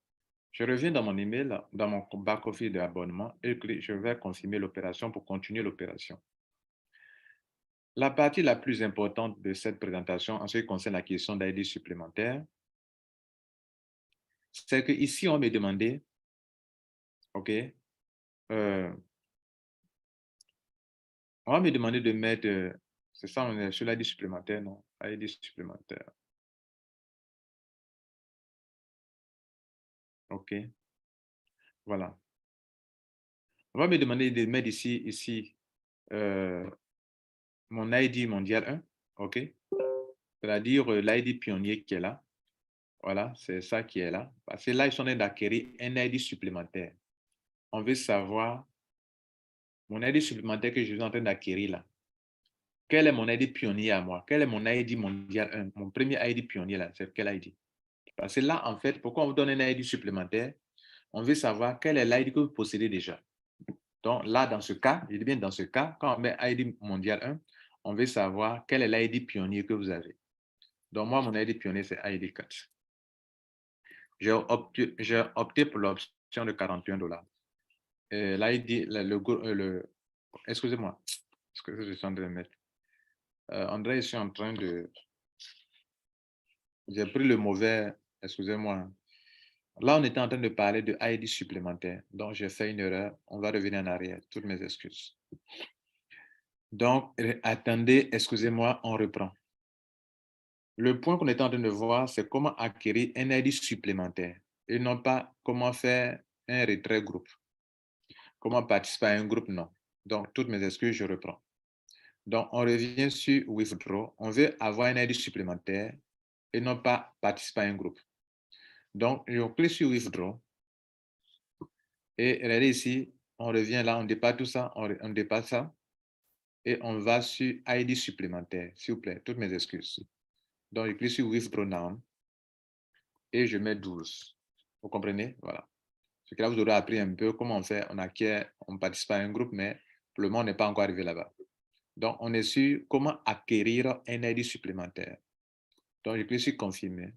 Je reviens dans mon email, dans mon back-office d'abonnement et je vais confirmer l'opération pour continuer l'opération. La partie la plus importante de cette présentation en ce qui concerne la question d'ID supplémentaire, c'est qu'ici, on me demandait, OK, on va me demander de mettre, c'est ça, on est sur l'ID supplémentaire, non? ID supplémentaire. OK, voilà. On va me demander de mettre ici mon ID mondial 1, OK? C'est-à-dire l'ID pionnier qui est là. Voilà, c'est ça qui est là. Parce que là, ils sont en train d'acquérir un ID supplémentaire. On veut savoir mon ID supplémentaire que je suis en train d'acquérir là. Quel est mon ID pionnier à moi? Quel est mon ID mondial 1? Mon premier ID pionnier là, c'est quel ID? Parce que là, en fait, pourquoi on vous donne un ID supplémentaire? On veut savoir quel est l'ID que vous possédez déjà. Donc là, dans ce cas, je dis bien dans ce cas, quand on met ID mondial 1, on veut savoir quel est l'ID pionnier que vous avez. Donc moi, mon ID pionnier, c'est ID 4. J'ai opté pour l'option de 41 $. L'ID, excusez-moi, ce que je suis en train de mettre. André, je suis en train de... J'ai pris le mauvais, excusez-moi. Là, on était en train de parler de ID supplémentaire. Donc, j'ai fait une erreur. On va revenir en arrière. Toutes mes excuses. Donc, attendez, excusez-moi, on reprend. Le point qu'on était en train de voir, c'est comment acquérir un ID supplémentaire et non pas comment faire un retrait groupe. Comment participer à un groupe, non. Donc, toutes mes excuses, je reprends. Donc, on revient sur Withdraw. On veut avoir un ID supplémentaire et non pas participer à un groupe. Donc, je clique sur Withdraw. Et regardez ici, on revient là, on dépasse tout ça, on dépasse ça. Et on va sur ID supplémentaire. S'il vous plaît, toutes mes excuses. Donc, je clique sur Withdraw Now. Et je mets 12. Vous comprenez? Voilà. Ce que là, vous aurez appris un peu comment on fait, on acquiert, on participe à un groupe, mais pour le moment, on n'est pas encore arrivé là-bas. Donc, on est sur comment acquérir un ID supplémentaire. Donc, je clique sur confirmer.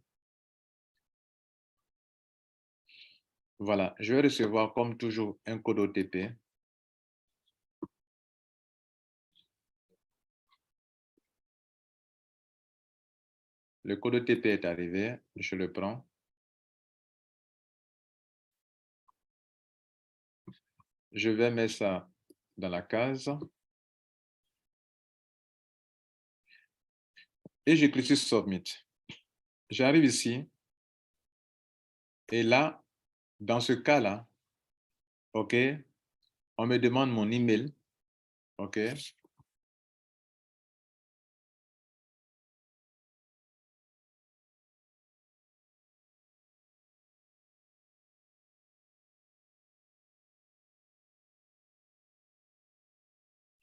Voilà, je vais recevoir comme toujours un code OTP. Le code OTP est arrivé, je le prends. Je vais mettre ça dans la case. Et je clique sur Submit. J'arrive ici. Et là, dans ce cas-là, OK, on me demande mon email. OK.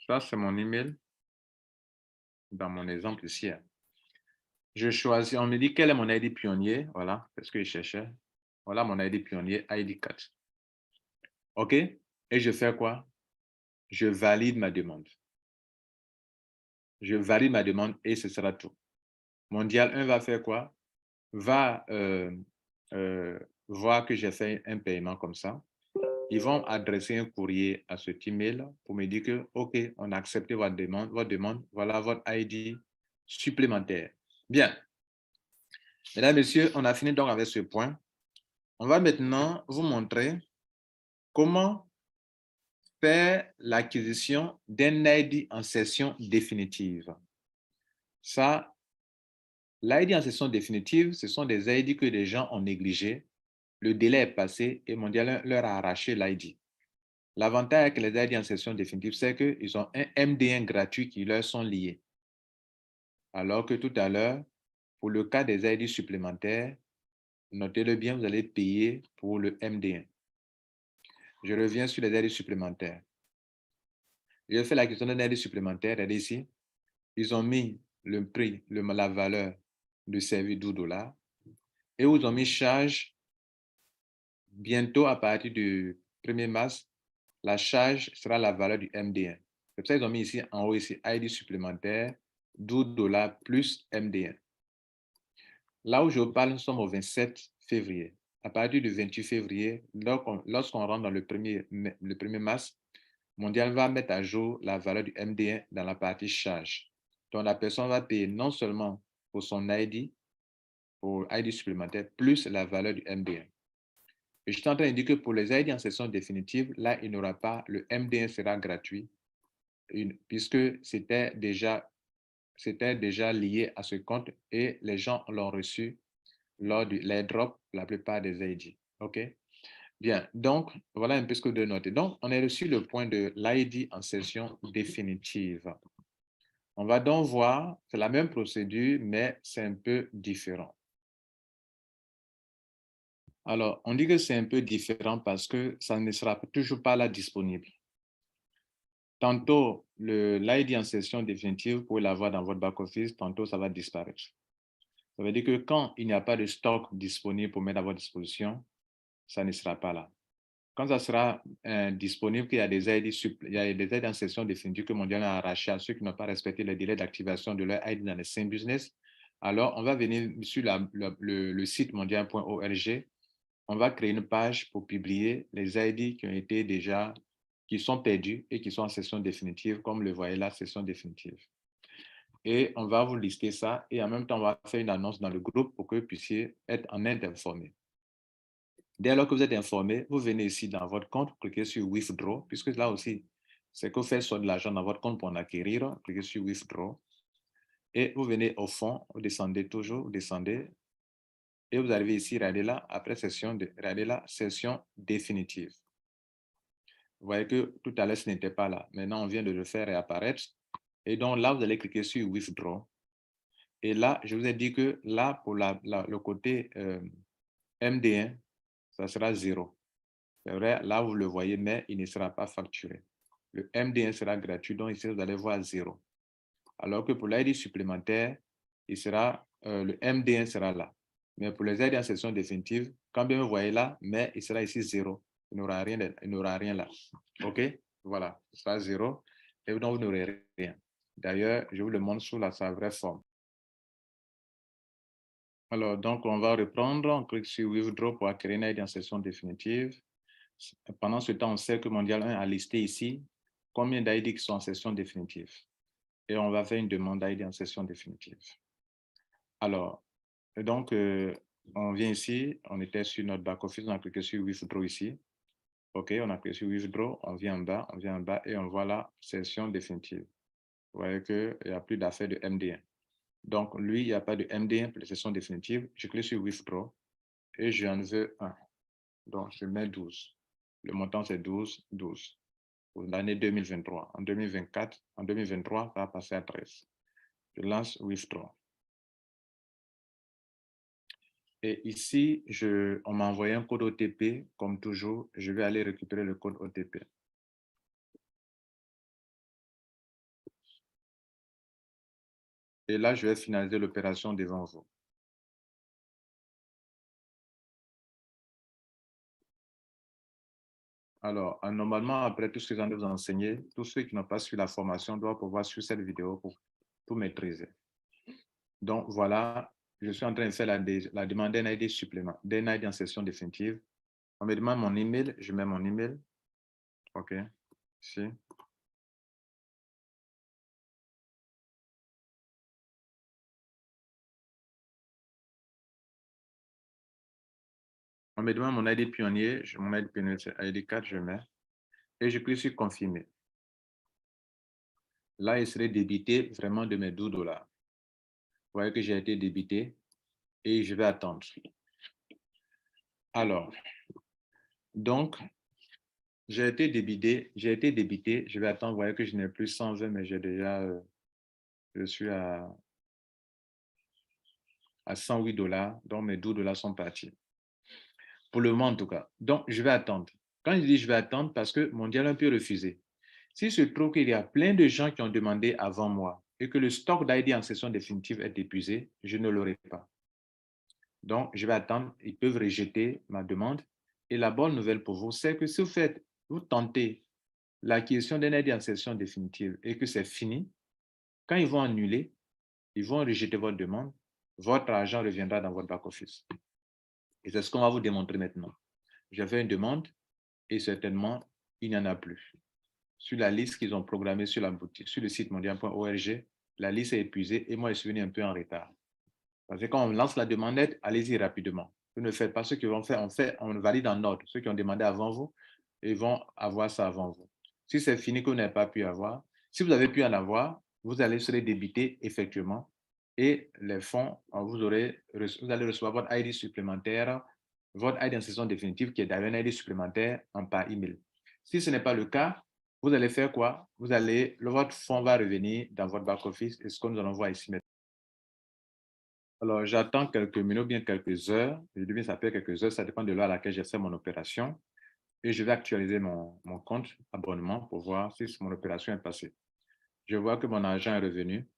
Ça, c'est mon email dans mon exemple ici. Je choisis, on me dit quel est mon ID pionnier. Voilà, c'est ce que je cherchais. Voilà mon ID pionnier, ID 4. OK? Et je fais quoi? Je valide ma demande. Je valide ma demande et ce sera tout. Mondial 1 va faire quoi? Va voir que j'ai fait un paiement comme ça. Ils vont adresser un courrier à cet email pour me dire que, OK, on a accepté votre demande, voilà votre ID supplémentaire. Bien. Mesdames, Messieurs, on a fini donc avec ce point. On va maintenant vous montrer comment faire l'acquisition d'un ID en session définitive. Ça, l'ID en session définitive, ce sont des ID que les gens ont négligés. Le délai est passé et Mondial leur a arraché l'ID. L'avantage avec les ID en session définitive, c'est qu'ils ont un MD1 gratuit qui leur sont liés. Alors que tout à l'heure, pour le cas des ID supplémentaires, notez-le bien, vous allez payer pour le MD1. Je reviens sur les ID supplémentaires. Je fais la question d'un ID supplémentaire. Regardez ici. Ils ont mis le prix, la valeur du service 12 $. Et ils ont mis charge. Bientôt, à partir du 1er mars, la charge sera la valeur du MD1. C'est pour ça qu'ils ont mis ici en haut, ici, ID supplémentaire, 12 $ plus MD1. Là où je parle, nous sommes au 27 février. À partir du 28 février, lorsqu'on rentre dans le 1er mars, Mondial va mettre à jour la valeur du MD1 dans la partie charge. Donc, la personne va payer non seulement pour son ID, pour ID supplémentaire, plus la valeur du MD1. Et je suis en train de dire que pour les ID en session définitive, là, il n'y aura pas, le MD1 sera gratuit, puisque c'était déjà lié à ce compte et les gens l'ont reçu lors de l'airdrop, la plupart des ID. OK? Bien, donc, voilà un peu ce que de noter. Donc, on a reçu le point de l'ID en session définitive. On va donc voir, c'est la même procédure, mais c'est un peu différent. Alors, on dit que c'est un peu différent parce que ça ne sera toujours pas là disponible. Tantôt, l'ID en session définitive, vous pouvez l'avoir dans votre back-office, tantôt ça va disparaître. Ça veut dire que quand il n'y a pas de stock disponible pour mettre à votre disposition, ça ne sera pas là. Quand ça sera disponible, qu'il y a des ID en session définitive que Mondial a arraché à ceux qui n'ont pas respecté le délai d'activation de leur ID dans les 5 business, alors on va venir sur le site mondial.org, on va créer une page pour publier les ID qui sont perdus et qui sont en session définitive, comme le voyez là, session définitive. Et on va vous lister ça et en même temps, on va faire une annonce dans le groupe pour que vous puissiez être en aide informé. Dès lors que vous êtes informé, vous venez ici dans votre compte, cliquez sur Withdraw, puisque là aussi, c'est que vous faites soit de l'argent dans votre compte pour en acquérir, cliquez sur Withdraw. Et vous venez au fond, vous descendez toujours, vous descendez, et vous arrivez ici, regardez là, après regardez là, session définitive. Vous voyez que tout à l'heure, ce n'était pas là. Maintenant, on vient de le faire réapparaître. Et donc là, vous allez cliquer sur Withdraw. Et là, je vous ai dit que là, pour le côté MD1, ça sera 0. C'est vrai, là, vous le voyez, mais il ne sera pas facturé. Le MD1 sera gratuit, donc ici, vous allez voir 0. Alors que pour l'ID supplémentaire, il sera, le MD1 sera là. Mais pour les ID en session définitive, quand bien vous voyez là, mais il sera ici 0. Il n'aura rien là. OK? Voilà, ce sera 0. Et donc, vous n'aurez rien. D'ailleurs, je vous le montre sous sa vraie forme. Alors, donc, on va reprendre. On clique sur Withdraw pour créer une ID en session définitive. Pendant ce temps, on sait que Mondial 1 a listé ici combien d'ID qui sont en session définitive. Et on va faire une demande d'ID en session définitive. Alors, donc, on vient ici, on était sur notre back-office, on a cliqué sur Withdraw ici. OK, on a cliqué sur Withdraw, on vient en bas et on voit la session définitive. Vous voyez qu'il n'y a plus d'affaire de MD1. Donc, lui, il n'y a pas de MD1 pour la session définitive. Je clique sur Withdraw et j'en veux 1. Donc, je mets 12. Le montant, c'est 12, 12. Pour l'année 2023. En 2024, en 2023, ça va passer à 13. Je lance Withdraw. Et ici, on m'a envoyé un code OTP. Comme toujours, je vais aller récupérer le code OTP. Et là, je vais finaliser l'opération devant vous. Alors, normalement, après tout ce que j'en ai vous enseigné, tous ceux qui n'ont pas suivi la formation doivent pouvoir suivre cette vidéo pour tout maîtriser. Donc, voilà, je suis en train de faire la demande d'un ID supplément, d'un ID en session définitive. On me demande mon email, je mets mon email. OK, ici. On me demande mon ID pionnier, mon ID pionnier, c'est ID 4, je mets. Et je clique sur confirmer. Là, il serait débité vraiment de mes 12 dollars. Vous voyez que j'ai été débité et je vais attendre. Alors, donc, j'ai été débité, je vais attendre. Vous voyez que je n'ai plus 120, mais j'ai déjà, je suis à 108 dollars, donc mes 12 dollars sont partis. Pour le moment, en tout cas. Donc, je vais attendre. Quand je dis je vais attendre, parce que mon dialogue peut refuser. S'il se trouve qu'il y a plein de gens qui ont demandé avant moi et que le stock d'ID en session définitive est épuisé, je ne l'aurai pas. Donc, je vais attendre. Ils peuvent rejeter ma demande. Et la bonne nouvelle pour vous, c'est que si vous tentez l'acquisition d'un ID en session définitive et que c'est fini, quand ils vont annuler, ils vont rejeter votre demande, votre argent reviendra dans votre back-office. Et c'est ce qu'on va vous démontrer maintenant. J'ai fait une demande et certainement, il n'y en a plus. Sur la liste qu'ils ont programmée sur la boutique, sur le site mondial.org, la liste est épuisée et moi, je suis venu un peu en retard. Parce que quand on lance la demande d'aide, allez-y rapidement. Vous ne faites pas ce qu'ils vont faire, on valide en ordre. Ceux qui ont demandé avant vous, ils vont avoir ça avant vous. Si c'est fini que vous n'avez pas pu avoir, si vous avez pu en avoir, vous allez se les débiter effectivement et les fonds, vous allez recevoir votre ID supplémentaire, votre ID en session définitive qui est d'ailleurs un ID supplémentaire par email. Si ce n'est pas le cas, vous allez faire quoi? Votre fonds va revenir dans votre back-office et ce que nous allons voir ici maintenant. Alors, j'attends quelques minutes, bien quelques heures. Je dis bien ça fait quelques heures, ça dépend de l'heure à laquelle j'ai fait mon opération. Et je vais actualiser mon compte abonnement pour voir si mon opération est passée. Je vois que mon argent est revenu.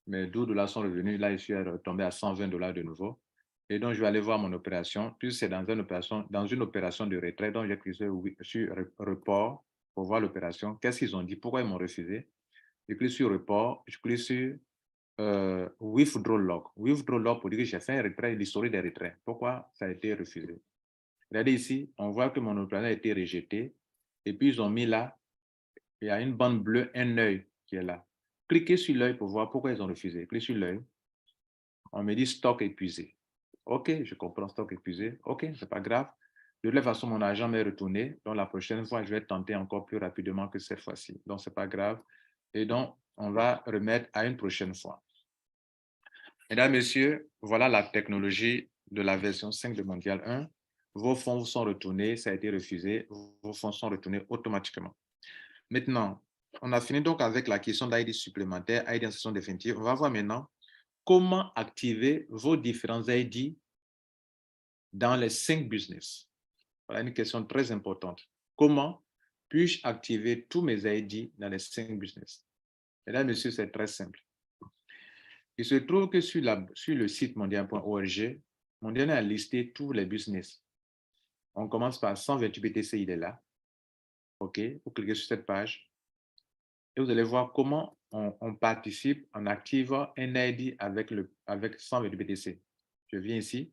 Mes 12 dollars sont revenus. Là, je suis retombé à 120 dollars de nouveau. Et donc, je vais aller voir mon opération. Puis, c'est dans une opération de retrait. Donc, j'ai cliqué sur report pour voir l'opération. Qu'est-ce qu'ils ont dit? Pourquoi ils m'ont refusé? Je clique sur report. Je clique sur withdraw log. Withdraw log pour dire que j'ai fait un retrait, l'historique des retraits. Pourquoi ça a été refusé? Regardez ici, on voit que mon opération a été rejeté. Et puis, ils ont mis là, il y a une bande bleue, un œil qui est là. Cliquez sur l'œil pour voir pourquoi ils ont refusé. Cliquez sur l'œil. On me dit stock épuisé. OK, je comprends, stock épuisé. OK, c'est pas grave. De toute façon, mon argent m'est retourné. Donc, la prochaine fois, je vais tenter encore plus rapidement que cette fois-ci. Donc, c'est pas grave. Et donc, on va remettre à une prochaine fois. Mesdames, Messieurs, voilà la technologie de la version 5 de Mondial 1. Vos fonds vous sont retournés, ça a été refusé, vos fonds sont retournés automatiquement. Maintenant, on a fini donc avec la question d'ID supplémentaire, ID insertion définitive. On va voir maintenant comment activer vos différents ID dans les 5 business. Voilà une question très importante. Comment puis-je activer tous mes ID dans les 5 business? Mesdames, Messieurs, c'est très simple. Il se trouve que sur le site mondial.org, Mondial a listé tous les business. On commence par 128 BTC, il est là. OK, vous cliquez sur cette page et vous allez voir comment on participe, on active un ID avec 128 BTC. Je viens ici,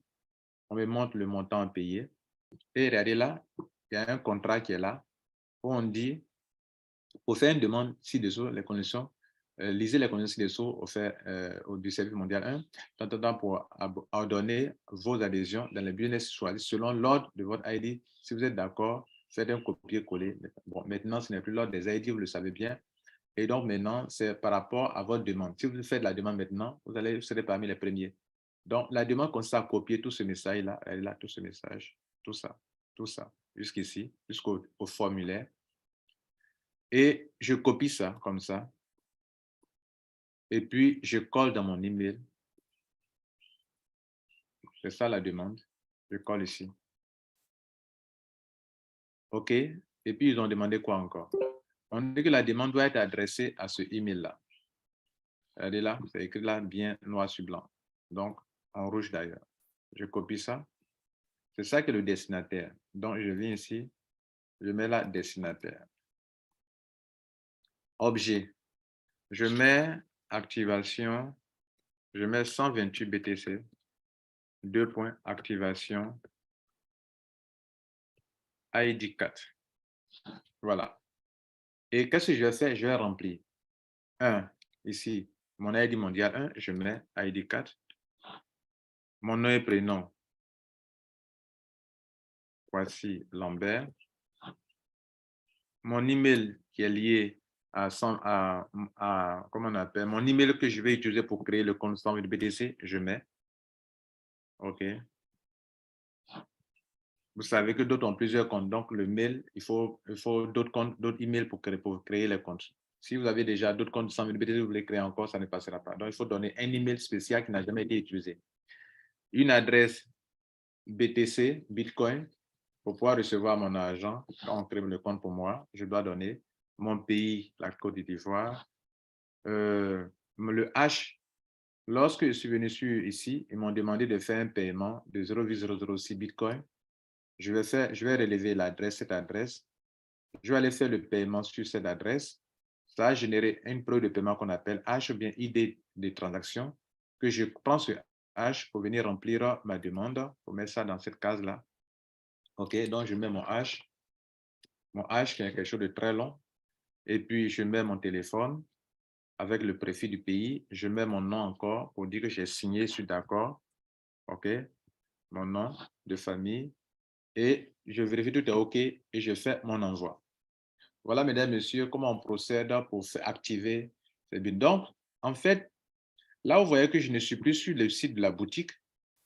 on me montre le montant à payer et regardez là, il y a un contrat qui est là où on dit, pour faire une demande ci-dessous, les conditions, lisez les conditions ci-dessous offertes du service mondial 1, pour ordonner vos adhésions dans les business choisis selon l'ordre de votre ID. Si vous êtes d'accord, faites un copier-coller. Bon, maintenant, ce n'est plus l'ordre des ID, vous le savez bien. Et donc, maintenant, c'est par rapport à votre demande. Si vous faites la demande maintenant, vous serez parmi les premiers. Donc, la demande consiste à copier tout ce message-là, là, tout ce message, tout ça, jusqu'ici, jusqu'au formulaire. Et je copie ça comme ça. Et puis, je colle dans mon email. C'est ça la demande. Je colle ici. OK. Et puis, ils ont demandé quoi encore? On dit que la demande doit être adressée à ce email-là. Regardez là, c'est écrit là, bien noir sur blanc. Donc, en rouge d'ailleurs. Je copie ça. C'est ça que le destinataire. Donc, je viens ici, je mets là destinataire. Objet. Je mets activation, je mets 128 BTC, 2 points, activation, ID 4. Voilà. Et qu'est-ce que je vais faire? Je vais remplir. 1, ici, mon ID mondial 1, je mets ID 4. Mon nom et prénom. Voici Lambert. Mon email qui est lié comment on appelle, mon email que je vais utiliser pour créer le compte 128 BTC, je mets. OK. Vous savez que d'autres ont plusieurs comptes. Donc, le mail, il faut d'autres comptes, d'autres emails pour créer les comptes. Si vous avez déjà d'autres comptes de 100 000 BTC, vous voulez créer encore, ça ne passera pas. Donc, il faut donner un email spécial qui n'a jamais été utilisé. Une adresse BTC, Bitcoin, pour pouvoir recevoir mon argent. Quand on crée le compte pour moi, je dois donner mon pays, la Côte d'Ivoire. Le H, lorsque je suis venu ici, ils m'ont demandé de faire un paiement de 0,006 Bitcoin. Je vais relever cette adresse. Je vais aller faire le paiement sur cette adresse. Ça a généré une preuve de paiement qu'on appelle H ou bien ID de transaction que je prends sur H pour venir remplir ma demande, pour mettre ça dans cette case-là. OK, donc je mets mon H qui est quelque chose de très long. Et puis, je mets mon téléphone avec le préfixe du pays. Je mets mon nom encore pour dire que j'ai signé, je suis d'accord. OK, mon nom de famille. Et je vérifie tout est OK et je fais mon envoi. Voilà, mesdames, messieurs, comment on procède pour activer ces bits. Donc, en fait, là, vous voyez que je ne suis plus sur le site de la boutique.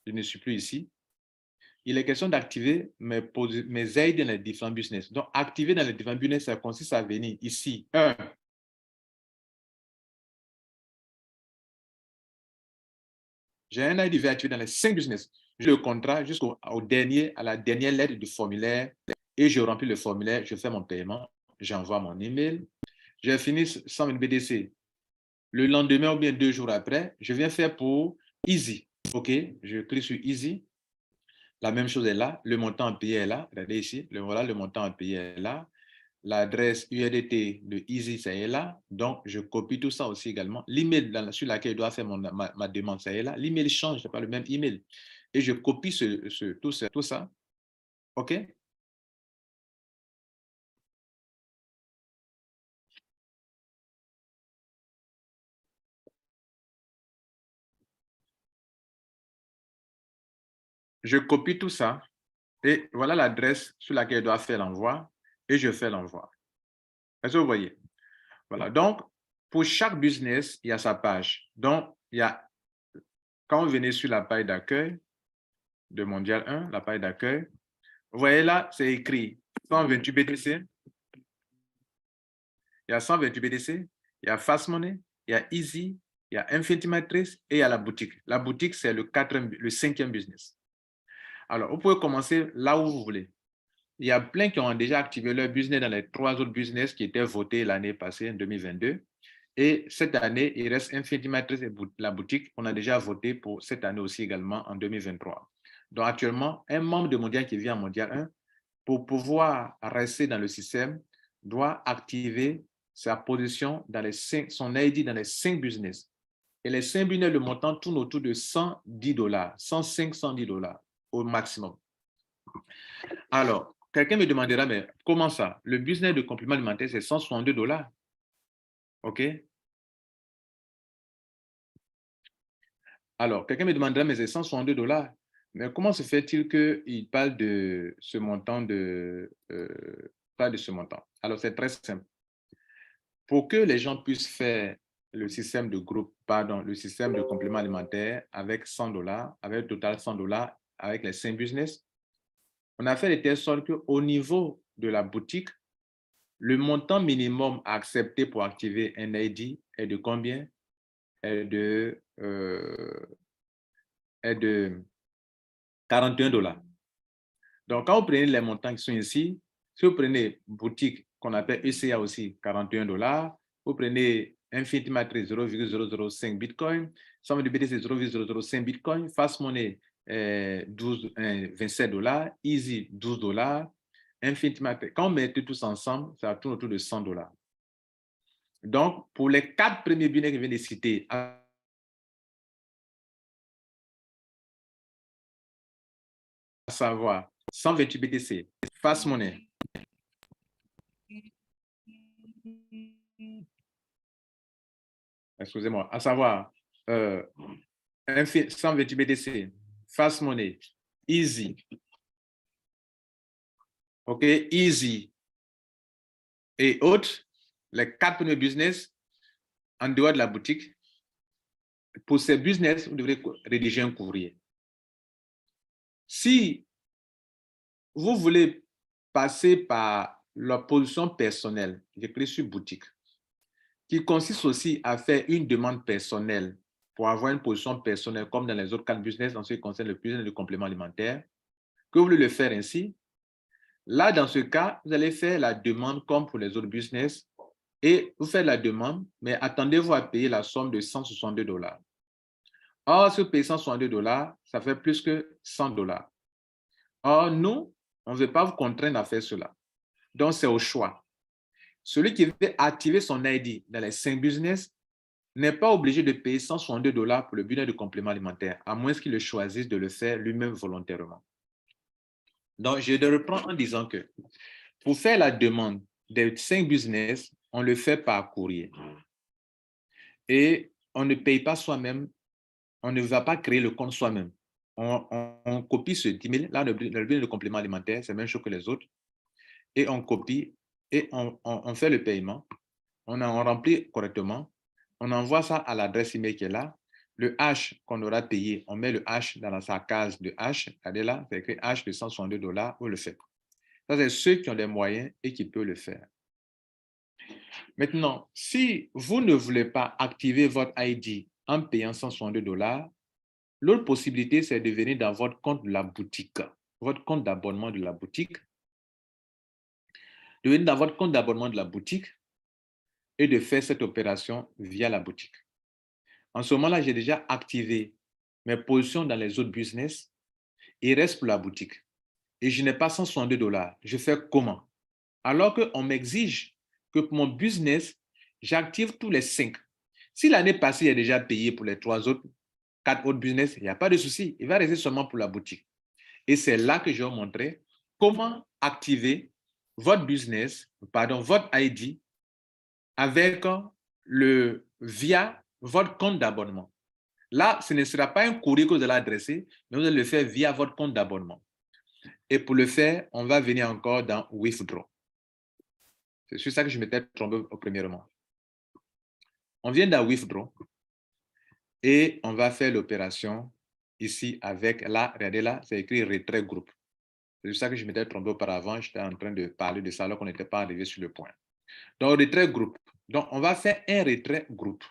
Je ne suis plus ici. Il est question d'activer mes aides dans les différents business. Donc, activer dans les différents business, ça consiste à venir ici. J'ai un ID activé dans les 5 business. Je le contrat jusqu'à la dernière lettre du formulaire et je remplis le formulaire, je fais mon paiement, j'envoie mon email. J'ai fini 100 000 BTC. Le lendemain ou bien 2 jours après, je viens faire pour Easy. OK, je clique sur Easy. La même chose est là. Le montant à payer est là. Regardez ici. Voilà, le montant à payer est là. L'adresse URDT de Easy, ça est là. Donc, je copie tout ça aussi également. L'email sur laquelle je dois faire ma demande, ça est là. L'email change, ce n'est pas le même email. Et je copie tout ça. OK? Je copie tout ça. Et voilà l'adresse sur laquelle je dois faire l'envoi. Et je fais l'envoi. Est-ce que vous voyez? Voilà. Donc, pour chaque business, il y a sa page. Donc, quand vous venez sur la page d'accueil de Mondial 1, la page d'accueil, vous voyez là, c'est écrit 128 BTC. Il il y a 128 BTC, il y a Fast Money, il y a Easy, il y a Infinity Matrix et il y a la boutique. La boutique, c'est le 5e business. Alors, vous pouvez commencer là où vous voulez. Il y a plein qui ont déjà activé leur business dans les 3 autres business qui étaient votés l'année passée, en 2022. Et cette année, il reste Infinity Matrix et la boutique. On a déjà voté pour cette année aussi également en 2023. Donc actuellement, un membre de Mondial qui vient en Mondial 1, pour pouvoir rester dans le système, doit activer sa position dans son ID dans les 5 business. Et les 5 business, le montant tourne autour de $110, 105, $110 au maximum. Alors, quelqu'un me demandera, mais comment ça? Le business de complément alimentaire, c'est $162. OK? Alors, quelqu'un me demandera, mais c'est $162. Mais comment se fait-il qu'il parle de ce montant pas de ce montant? Alors, c'est très simple. Pour que les gens puissent faire le système de groupe, le système de complément alimentaire avec $100, avec total $100, avec les 5 business, on a fait de telle sorte qu'au niveau de la boutique, le montant minimum à accepter pour activer un ID est de combien? Est de $41. Donc, quand vous prenez les montants qui sont ici, si vous prenez boutique qu'on appelle ECA aussi, $41, vous prenez Infinity Matrix 0,005 Bitcoin, somme de BTC 0,005 Bitcoin, Fast Money $27, Easy $12, Infinity Matrix. Quand on met tous ensemble, ça tourne autour de $100. Donc, pour les 4 premiers billets que je viens de citer, à savoir 128 BTC, Fast Money, excusez-moi, à savoir 128 BTC, Fast Money, Easy, OK, Easy et autres, les 4 premiers business en dehors de la boutique. Pour ces business, vous devrez rédiger un courrier. Si vous voulez passer par la position personnelle, j'écris sur boutique, qui consiste aussi à faire une demande personnelle pour avoir une position personnelle, comme dans les autres 4 business, en ce qui concerne le business de complément alimentaire, que vous voulez le faire ainsi, là, dans ce cas, vous allez faire la demande comme pour les autres business et vous faites la demande, mais attendez-vous à payer la somme de $162. Or, si vous payez $162, ça fait plus que $100. Or, nous, on ne veut pas vous contraindre à faire cela. Donc, c'est au choix. Celui qui veut activer son ID dans les 5 business n'est pas obligé de payer $162 pour le business de complément alimentaire, à moins qu'il le choisisse de le faire lui-même volontairement. Donc, je reprends en disant que pour faire la demande des 5 business, on le fait par courrier. Et on ne paye pas soi-même, on ne va pas créer le compte soi-même. On copie ce 10 000, là, le business de complément alimentaire, c'est la même chose que les autres. Et on copie et on fait le paiement. On remplit correctement. On envoie ça à l'adresse email qui est là. Le H qu'on aura payé, on met le H dans sa case de H. Regardez là, c'est écrit H de $162, vous le faites. Ça, c'est ceux qui ont les moyens et qui peuvent le faire. Maintenant, si vous ne voulez pas activer votre ID en payant $162, l'autre possibilité, c'est de venir dans votre compte de la boutique, votre compte d'abonnement de la boutique, de venir dans votre compte d'abonnement de la boutique et de faire cette opération via la boutique. En ce moment-là, j'ai déjà activé mes positions dans les autres business. Il reste pour la boutique. Et je n'ai pas $162. Je fais comment? Alors qu'on m'exige que pour mon business, j'active tous les 5. Si l'année passée, il a déjà payé pour les 4 autres business, il n'y a pas de souci. Il va rester seulement pour la boutique. Et c'est là que je vais vous montrer comment activer votre business, votre ID avec via votre compte d'abonnement. Là, ce ne sera pas un courrier que vous allez adresser, mais vous allez le faire via votre compte d'abonnement. Et pour le faire, on va venir encore dans Withdraw. C'est sur ça que je m'étais trompé premièrement. On vient dans Withdraw et on va faire l'opération ici avec là, regardez là, c'est écrit retrait groupe. C'est sur ça que je m'étais trompé auparavant. J'étais en train de parler de ça alors qu'on n'était pas arrivé sur le point. Donc, retrait groupe. Donc, on va faire un retrait groupe.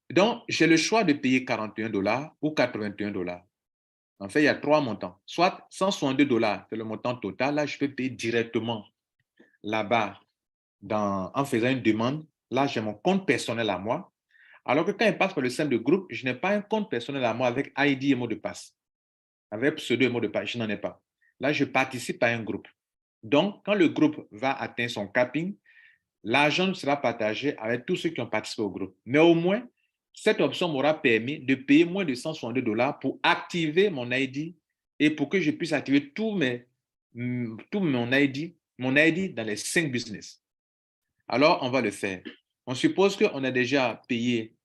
Donc, j'ai le choix de payer 41 $ ou 81 $. En fait, il y a 3 montants. Soit 162 $, c'est le montant total. Là, je peux payer directement là-bas en faisant une demande. Là, j'ai mon compte personnel à moi. Alors que quand il passe par le système de groupe, je n'ai pas un compte personnel à moi avec ID et mot de passe. Avec pseudo et mot de passe, je n'en ai pas. Là, je participe à un groupe. Donc, quand le groupe va atteindre son capping, l'argent sera partagé avec tous ceux qui ont participé au groupe. Mais au moins, cette option m'aura permis de payer moins de 162 $ pour activer mon ID et pour que je puisse activer tout mon ID dans les 5 business. Alors, on va le faire. On suppose qu'on a déjà payé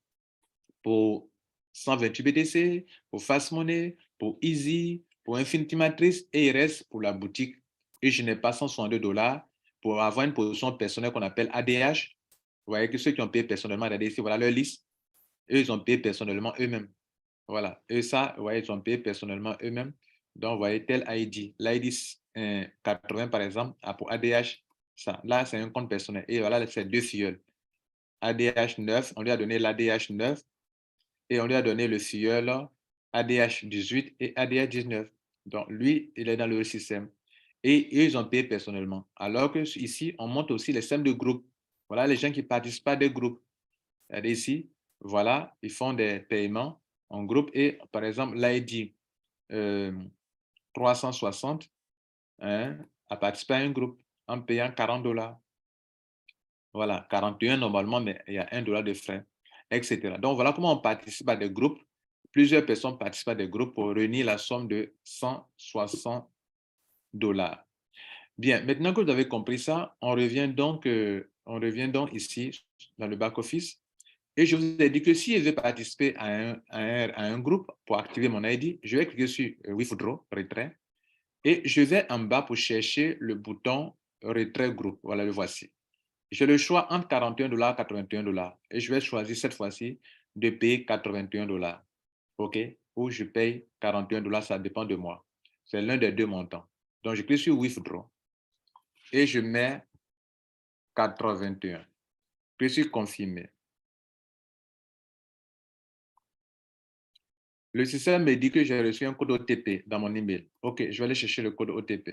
pour 128 BTC, pour Fast Money, pour Easy, pour Infinity Matrix et il reste pour la boutique. Et je n'ai pas 162 $ pour avoir une position personnelle qu'on appelle ADH. Vous voyez que ceux qui ont payé personnellement ADH, voilà leur liste. Eux, ils ont payé personnellement eux-mêmes. Voilà. Et ça, vous voyez, ils ont payé personnellement eux-mêmes. Donc, vous voyez, tel ID. L'ID 80, par exemple, pour ADH, ça. Là, c'est un compte personnel. Et voilà, c'est 2 filleuls. ADH 9, on lui a donné l'ADH 9 et on lui a donné le filleul ADH 18 et ADH 19. Donc, lui, il est dans le système. Et ils ont payé personnellement. Alors que ici, on monte aussi les systèmes de groupe. Voilà les gens qui participent à des groupes. Regardez ici, voilà, ils font des paiements en groupe et par exemple, l'ID 360 hein, a participé à un groupe en payant 40 $. Voilà, 41 normalement, mais il y a 1 $ de frais, etc. Donc, voilà comment on participe à des groupes. Plusieurs personnes participent à des groupes pour réunir la somme de 160 $. Bien, maintenant que vous avez compris ça, on revient donc ici dans le back-office. Et je vous ai dit que si je veux participer à un groupe pour activer mon ID, je vais cliquer sur Withdraw, retrait, et je vais en bas pour chercher le bouton retrait groupe. Voilà, le voici. J'ai le choix entre 41 $ et 81 $ et je vais choisir cette fois-ci de payer 81 $. OK? Ou je paye 41 $, ça dépend de moi. C'est l'un des deux montants. Donc, je clique sur Withdraw et je mets 81. Puis sur Confirmer. Le système me dit que j'ai reçu un code OTP dans mon email. OK, je vais aller chercher le code OTP.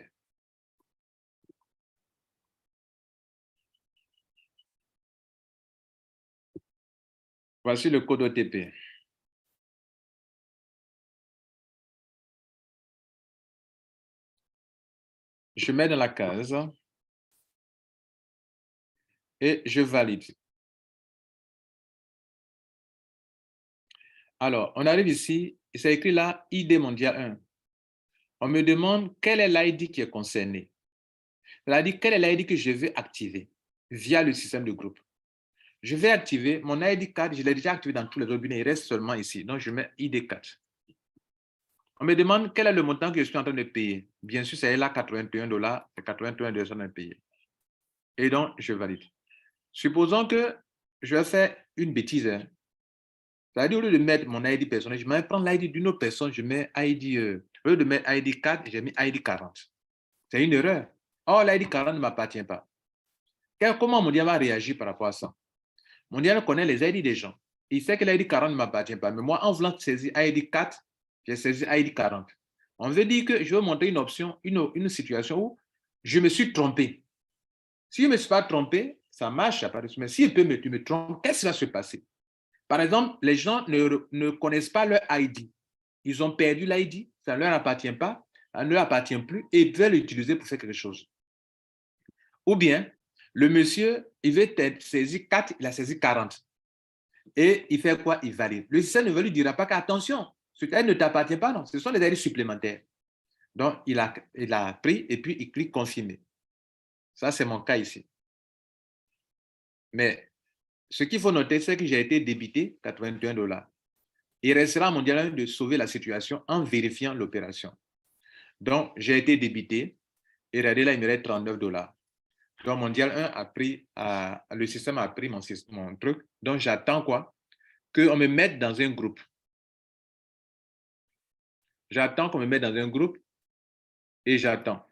Voici le code OTP. Je mets dans la case et je valide. Alors, on arrive ici, et c'est écrit là ID mondial 1. On me demande quel est l'ID qui est concerné. C'est-à-dire quel est l'ID que je veux activer via le système de groupe. Je vais activer mon ID 4, je l'ai déjà activé dans tous les robinets, il reste seulement ici. Donc, je mets ID 4. On me demande quel est le montant que je suis en train de payer. Bien sûr, c'est là 81 $, et 81 $ à payer. Et donc, je valide. Supposons que je vais faire une bêtise. C'est-à-dire, au lieu de mettre mon ID personnel, je vais prendre l'ID d'une autre personne, je mets ID, au lieu de mettre ID 4, j'ai mis ID 40. C'est une erreur. Or, l'ID 40 ne m'appartient pas. Comment Mondial va réagir par rapport à ça? Mondial connaît les ID des gens. Il sait que l'ID 40 ne m'appartient pas. Mais moi, en voulant saisir ID 4, j'ai saisi ID 40. On veut dire que je veux montrer une option, une situation où je me suis trompé. Si je ne me suis pas trompé, ça marche. Mais si tu me trompes, qu'est-ce qui va se passer? Par exemple, les gens ne connaissent pas leur ID. Ils ont perdu l'ID, ça ne leur appartient pas, ça ne leur appartient plus et ils veulent l'utiliser pour faire quelque chose. Ou bien, le monsieur, il veut saisir 4, il a saisi 40. Et il fait quoi? Il valide. Le système ne lui dira pas qu'attention, ce ID ne t'appartient pas, non. Ce sont des ID supplémentaires. Donc, il a pris et puis il clique confirmer. Ça, c'est mon cas ici. Mais ce qu'il faut noter, c'est que j'ai été débité 81 $. Il restera à Mondial de sauver la situation en vérifiant l'opération. Donc, j'ai été débité et regardez là, il me reste 39 $. Donc, Mondial 1 a pris, le système a pris mon truc. Donc, j'attends quoi? Qu'on me mette dans un groupe. J'attends qu'on me mette dans un groupe et j'attends.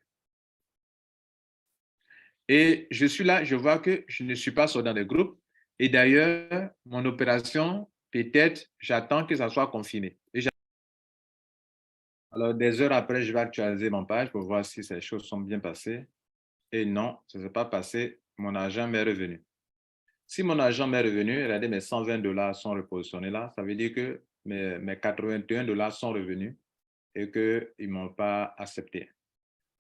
Et je suis là, je vois que je ne suis pas sur dans des groupes. Et d'ailleurs, mon opération, peut-être, j'attends que ça soit confiné. Alors, des heures après, je vais actualiser mon page pour voir si ces choses sont bien passées. Et non, ça ne s'est pas passé. Mon argent m'est revenu. Si mon argent m'est revenu, regardez, mes 120 dollars sont repositionnés là. Ça veut dire que mes 81 dollars sont revenus et qu'ils ne m'ont pas accepté.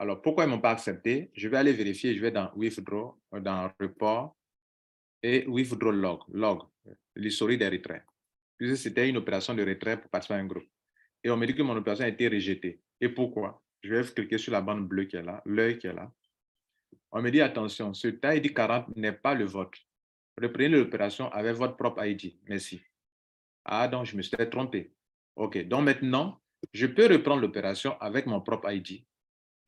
Alors, pourquoi ils ne m'ont pas accepté? Je vais aller vérifier. Je vais dans Withdraw, dans Report et Withdraw Log, l'historique des retraits. Puisque c'était une opération de retrait pour participer à un groupe. Et on me dit que mon opération a été rejetée. Et pourquoi? Je vais cliquer sur la bande bleue qui est là, l'œil qui est là. On me dit, attention, ce ID 40 n'est pas le vôtre. Reprenez l'opération avec votre propre ID. Merci. Ah, donc je me suis trompé. OK, donc maintenant, je peux reprendre l'opération avec mon propre ID.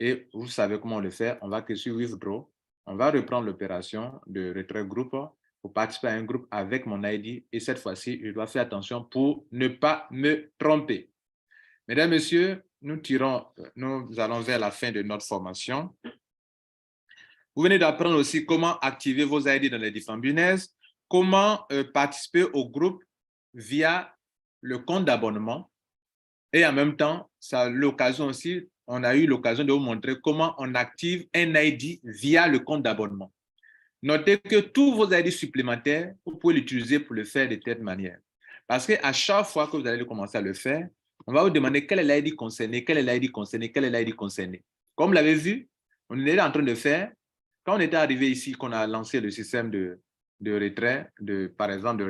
Et vous savez comment on le fait. On va que sur Withdraw. On va reprendre l'opération de retrait groupe pour participer à un groupe avec mon ID. Et cette fois-ci, je dois faire attention pour ne pas me tromper. Mesdames, Messieurs, nous allons vers la fin de notre formation. Vous venez d'apprendre aussi comment activer vos ID dans les différents business, comment participer au groupe via le compte d'abonnement. Et en même temps, l'occasion aussi, on a eu l'occasion de vous montrer comment on active un ID via le compte d'abonnement. Notez que tous vos ID supplémentaires, vous pouvez l'utiliser pour le faire de telle manière. Parce qu'à chaque fois que vous allez commencer à le faire, on va vous demander quel est l'ID concerné, quel est l'ID concerné, quel est l'ID concerné. Comme vous l'avez vu, on est en train de faire, quand on était arrivé ici, qu'on a lancé le système de retrait, par exemple,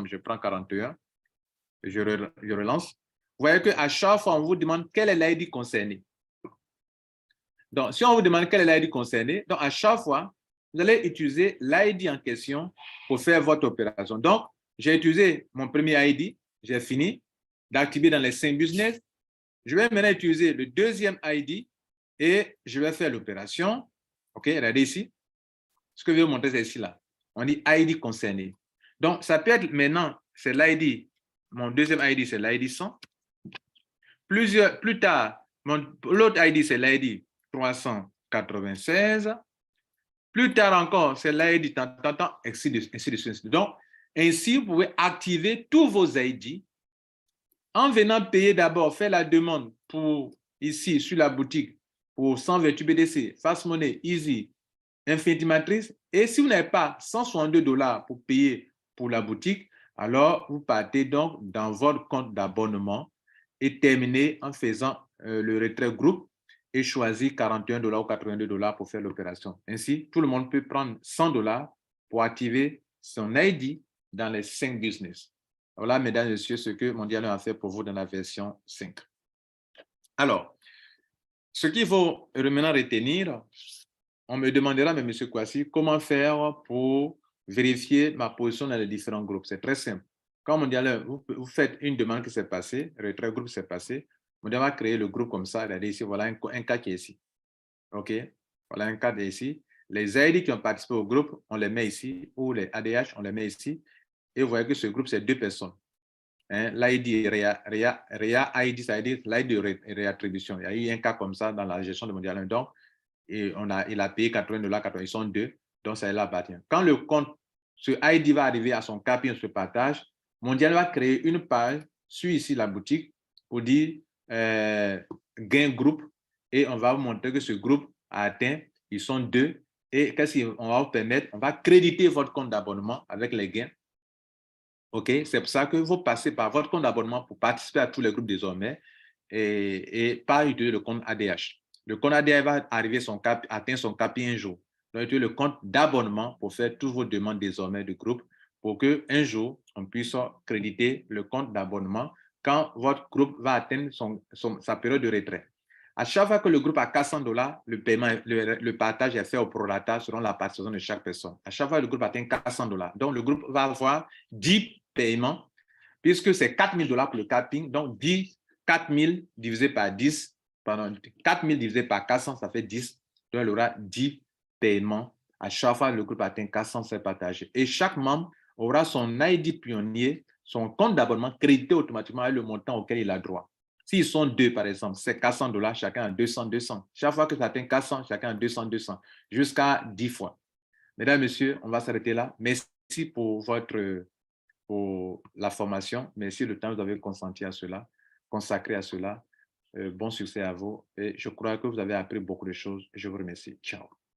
je prends 41, je relance. Vous voyez qu'à chaque fois, on vous demande quel est l'ID concerné. Donc, si on vous demande quel est l'ID concerné, donc à chaque fois, vous allez utiliser l'ID en question pour faire votre opération. Donc, j'ai utilisé mon premier ID, j'ai fini d'activer dans les 5 business. Je vais maintenant utiliser le deuxième ID et je vais faire l'opération. OK, regardez ici. Ce que je vais vous montrer, c'est ici là. On dit ID concerné. Donc, ça peut être maintenant, c'est l'ID. Mon deuxième ID, c'est l'ID 100. Plus tard, l'autre ID, c'est l'ID 396. Plus tard encore, c'est l'ID, ainsi de suite. Donc, ainsi, vous pouvez activer tous vos ID en venant payer d'abord, faire la demande pour ici, sur la boutique, pour 128 BTC, Fast Money, Easy, Infinity Matrix. Et si vous n'avez pas 162 dollars pour payer pour la boutique, alors vous partez donc dans votre compte d'abonnement et terminez en faisant le retrait groupe et choisir 41 dollars ou 82 dollars pour faire l'opération. Ainsi, tout le monde peut prendre 100 dollars pour activer son ID dans les 5 business. Voilà, mesdames et messieurs, ce que Mondial a fait pour vous dans la version 5. Alors, ce qu'il faut maintenant retenir, on me demandera, mais M. Kouassi, comment faire pour vérifier ma position dans les différents groupes? C'est très simple. Quand Mondial, vous faites une demande qui s'est passée, retrait groupe s'est passé, Mondial va créer le groupe comme ça. Regardez ici, voilà un cas qui est ici. OK? Voilà un cas ici. Les ID qui ont participé au groupe, on les met ici, ou les ADH, on les met ici. Et vous voyez que ce groupe, c'est 2 personnes. Hein? L'ID REA ID, ça veut dire l'ID de réattribution. Il y a eu un cas comme ça dans la gestion de Mondial. Donc, et il a payé 80 dollars, ils sont 2, donc ça leur appartient. Quand le compte, ce ID va arriver à son capi, on se partage, Mondial va créer une page sur ici la boutique pour dire gain groupe et on va vous montrer que ce groupe a atteint, ils sont 2 et qu'est-ce qu'on va vous permettre? On va créditer votre compte d'abonnement avec les gains. OK, c'est pour ça que vous passez par votre compte d'abonnement pour participer à tous les groupes désormais et pas utiliser le compte ADH. Le compte ADH va arriver atteindre son capi un jour. Donc, utiliser le compte d'abonnement pour faire toutes vos demandes désormais de groupe pour qu'un jour, on puisse créditer le compte d'abonnement quand votre groupe va atteindre sa période de retrait. À chaque fois que le groupe a 400 dollars, le paiement, le partage est fait au prorata selon la participation de chaque personne. À chaque fois que le groupe atteint 400 dollars, donc le groupe va avoir 10 paiements, puisque c'est 4 000 dollars pour le capping, donc 4 000 divisé par 10, pardon, 4 000 divisé par 400, ça fait 10, donc il aura 10 paiements. À chaque fois que le groupe atteint 400, c'est partagé. Et chaque membre aura son ID pionnier, son compte d'abonnement crédité automatiquement avec le montant auquel il a droit. S'ils sont deux, par exemple, c'est $400, chacun a 200, 200. Chaque fois que ça atteint 400, chacun a 200, 200, jusqu'à 10 fois. Mesdames, Messieurs, on va s'arrêter là. Merci pour la formation. Merci le temps que vous avez consenti à cela, consacré à cela. Bon succès à vous. Et je crois que vous avez appris beaucoup de choses. Je vous remercie. Ciao.